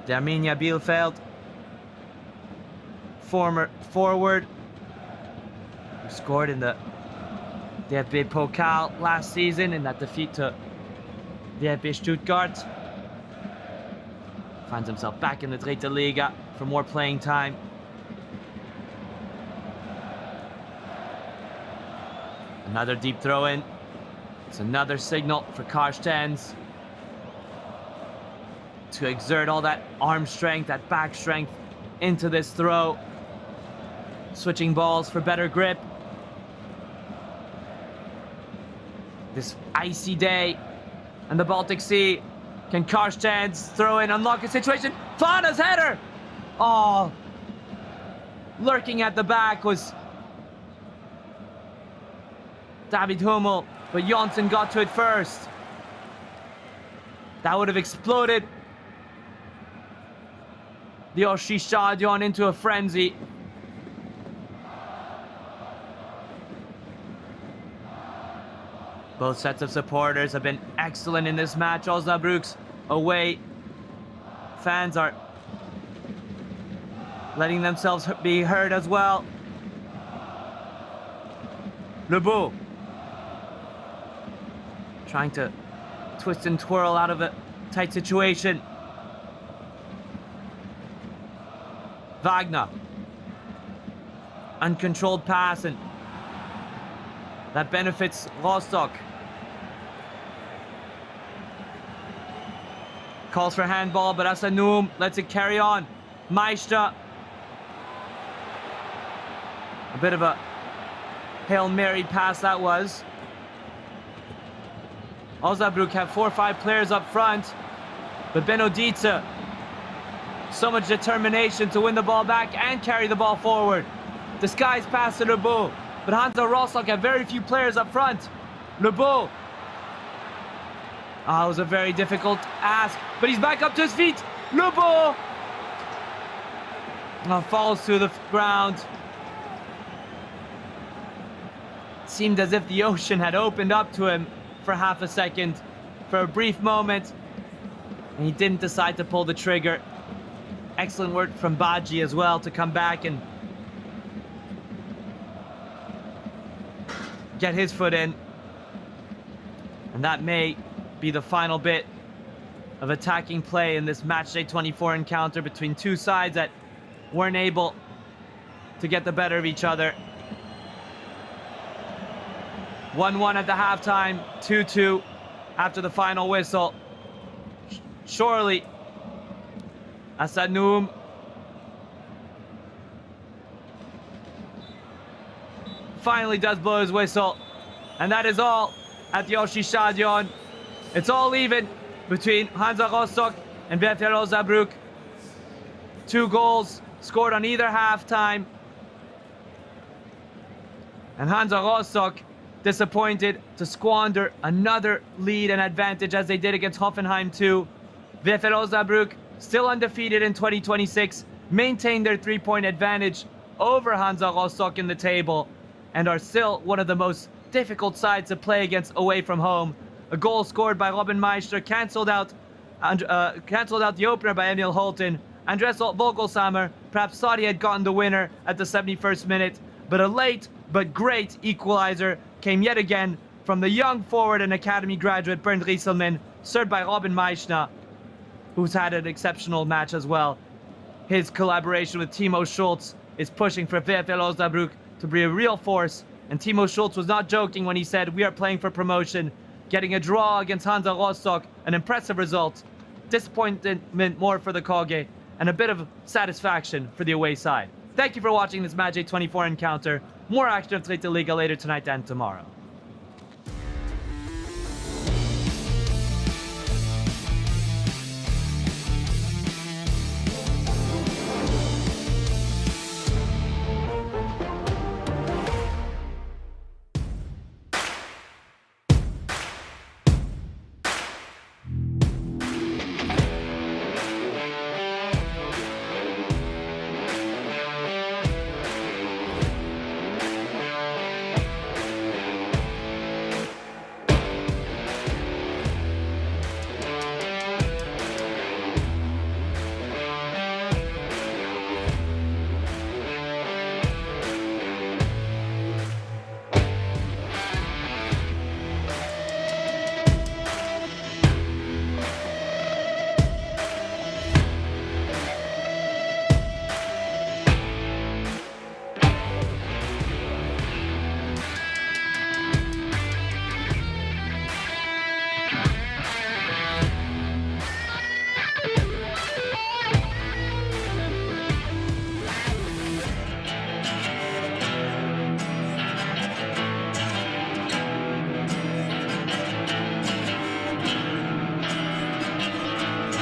Arminia Bielefeld, former forward, who scored in the DFB Pokal last season in that defeat to VfB Stuttgart. Finds himself back in the Dritte Liga for more playing time. Another deep throw in. It's another signal for Carstens to exert all that arm strength, that back strength into this throw. Switching balls for better grip. This icy day and the Baltic Sea. Can Carstens throw in, unlock a situation? Fana's header! Oh, lurking at the back was David Hummel, but Jonsson got to it first. That would have exploded the Oshi Stadion into a frenzy. Both sets of supporters have been excellent in this match. Osnabrück's away fans are letting themselves be heard as well. Lebeau trying to twist and twirl out of a tight situation. Wagner. Uncontrolled pass, and that benefits Rostock. Calls for handball, but Asanoum lets it carry on. Meister. A bit of a Hail Mary pass that was. Osnabrück have 4 or 5 players up front, but Benodice, so much determination to win the ball back and carry the ball forward. Disguised pass to Lebeau, but Hansa Rostock have very few players up front. Lebeau. It was a very difficult ask, but he's back up to his feet. Lebeau. Falls to the ground. Seemed as if the ocean had opened up to him for half a second, for a brief moment, and he didn't decide to pull the trigger. Excellent work from Baji as well to come back and get his foot in. And that may be the final bit of attacking play in this matchday 24 encounter between two sides that weren't able to get the better of each other. 1-1 at the halftime, 2-2 after the final whistle. Surely, Asanoum finally does blow his whistle, and that is all at the Oshi Stadion. It's all even between Hansa Rostock and VfL Osnabrück. 2 goals scored on either halftime, and Hansa Rostock disappointed to squander another lead and advantage as they did against Hoffenheim 2. VfL Osnabrück, still undefeated in 2026, maintain their 3-point advantage over Hansa Rostock in the table and are still one of the most difficult sides to play against away from home. A goal scored by Robin Meister cancelled out the opener by Emil Holten. Andres Vogelsammer perhaps thought he had gotten the winner at the 71st minute, but a late but great equalizer came yet again from the young forward and academy graduate Bernd Rieselmann, served by Robin Meister, who's had an exceptional match as well. His collaboration with Timo Schulz is pushing for VfL Osnabrück to be a real force, and Timo Schulz was not joking when he said, "We are playing for promotion." Getting a draw against Hansa Rostock, an impressive result. Disappointment more for the Koge, and a bit of satisfaction for the away side. Thank you for watching this matchday 24 encounter. More action of Dritte Liga later tonight and tomorrow.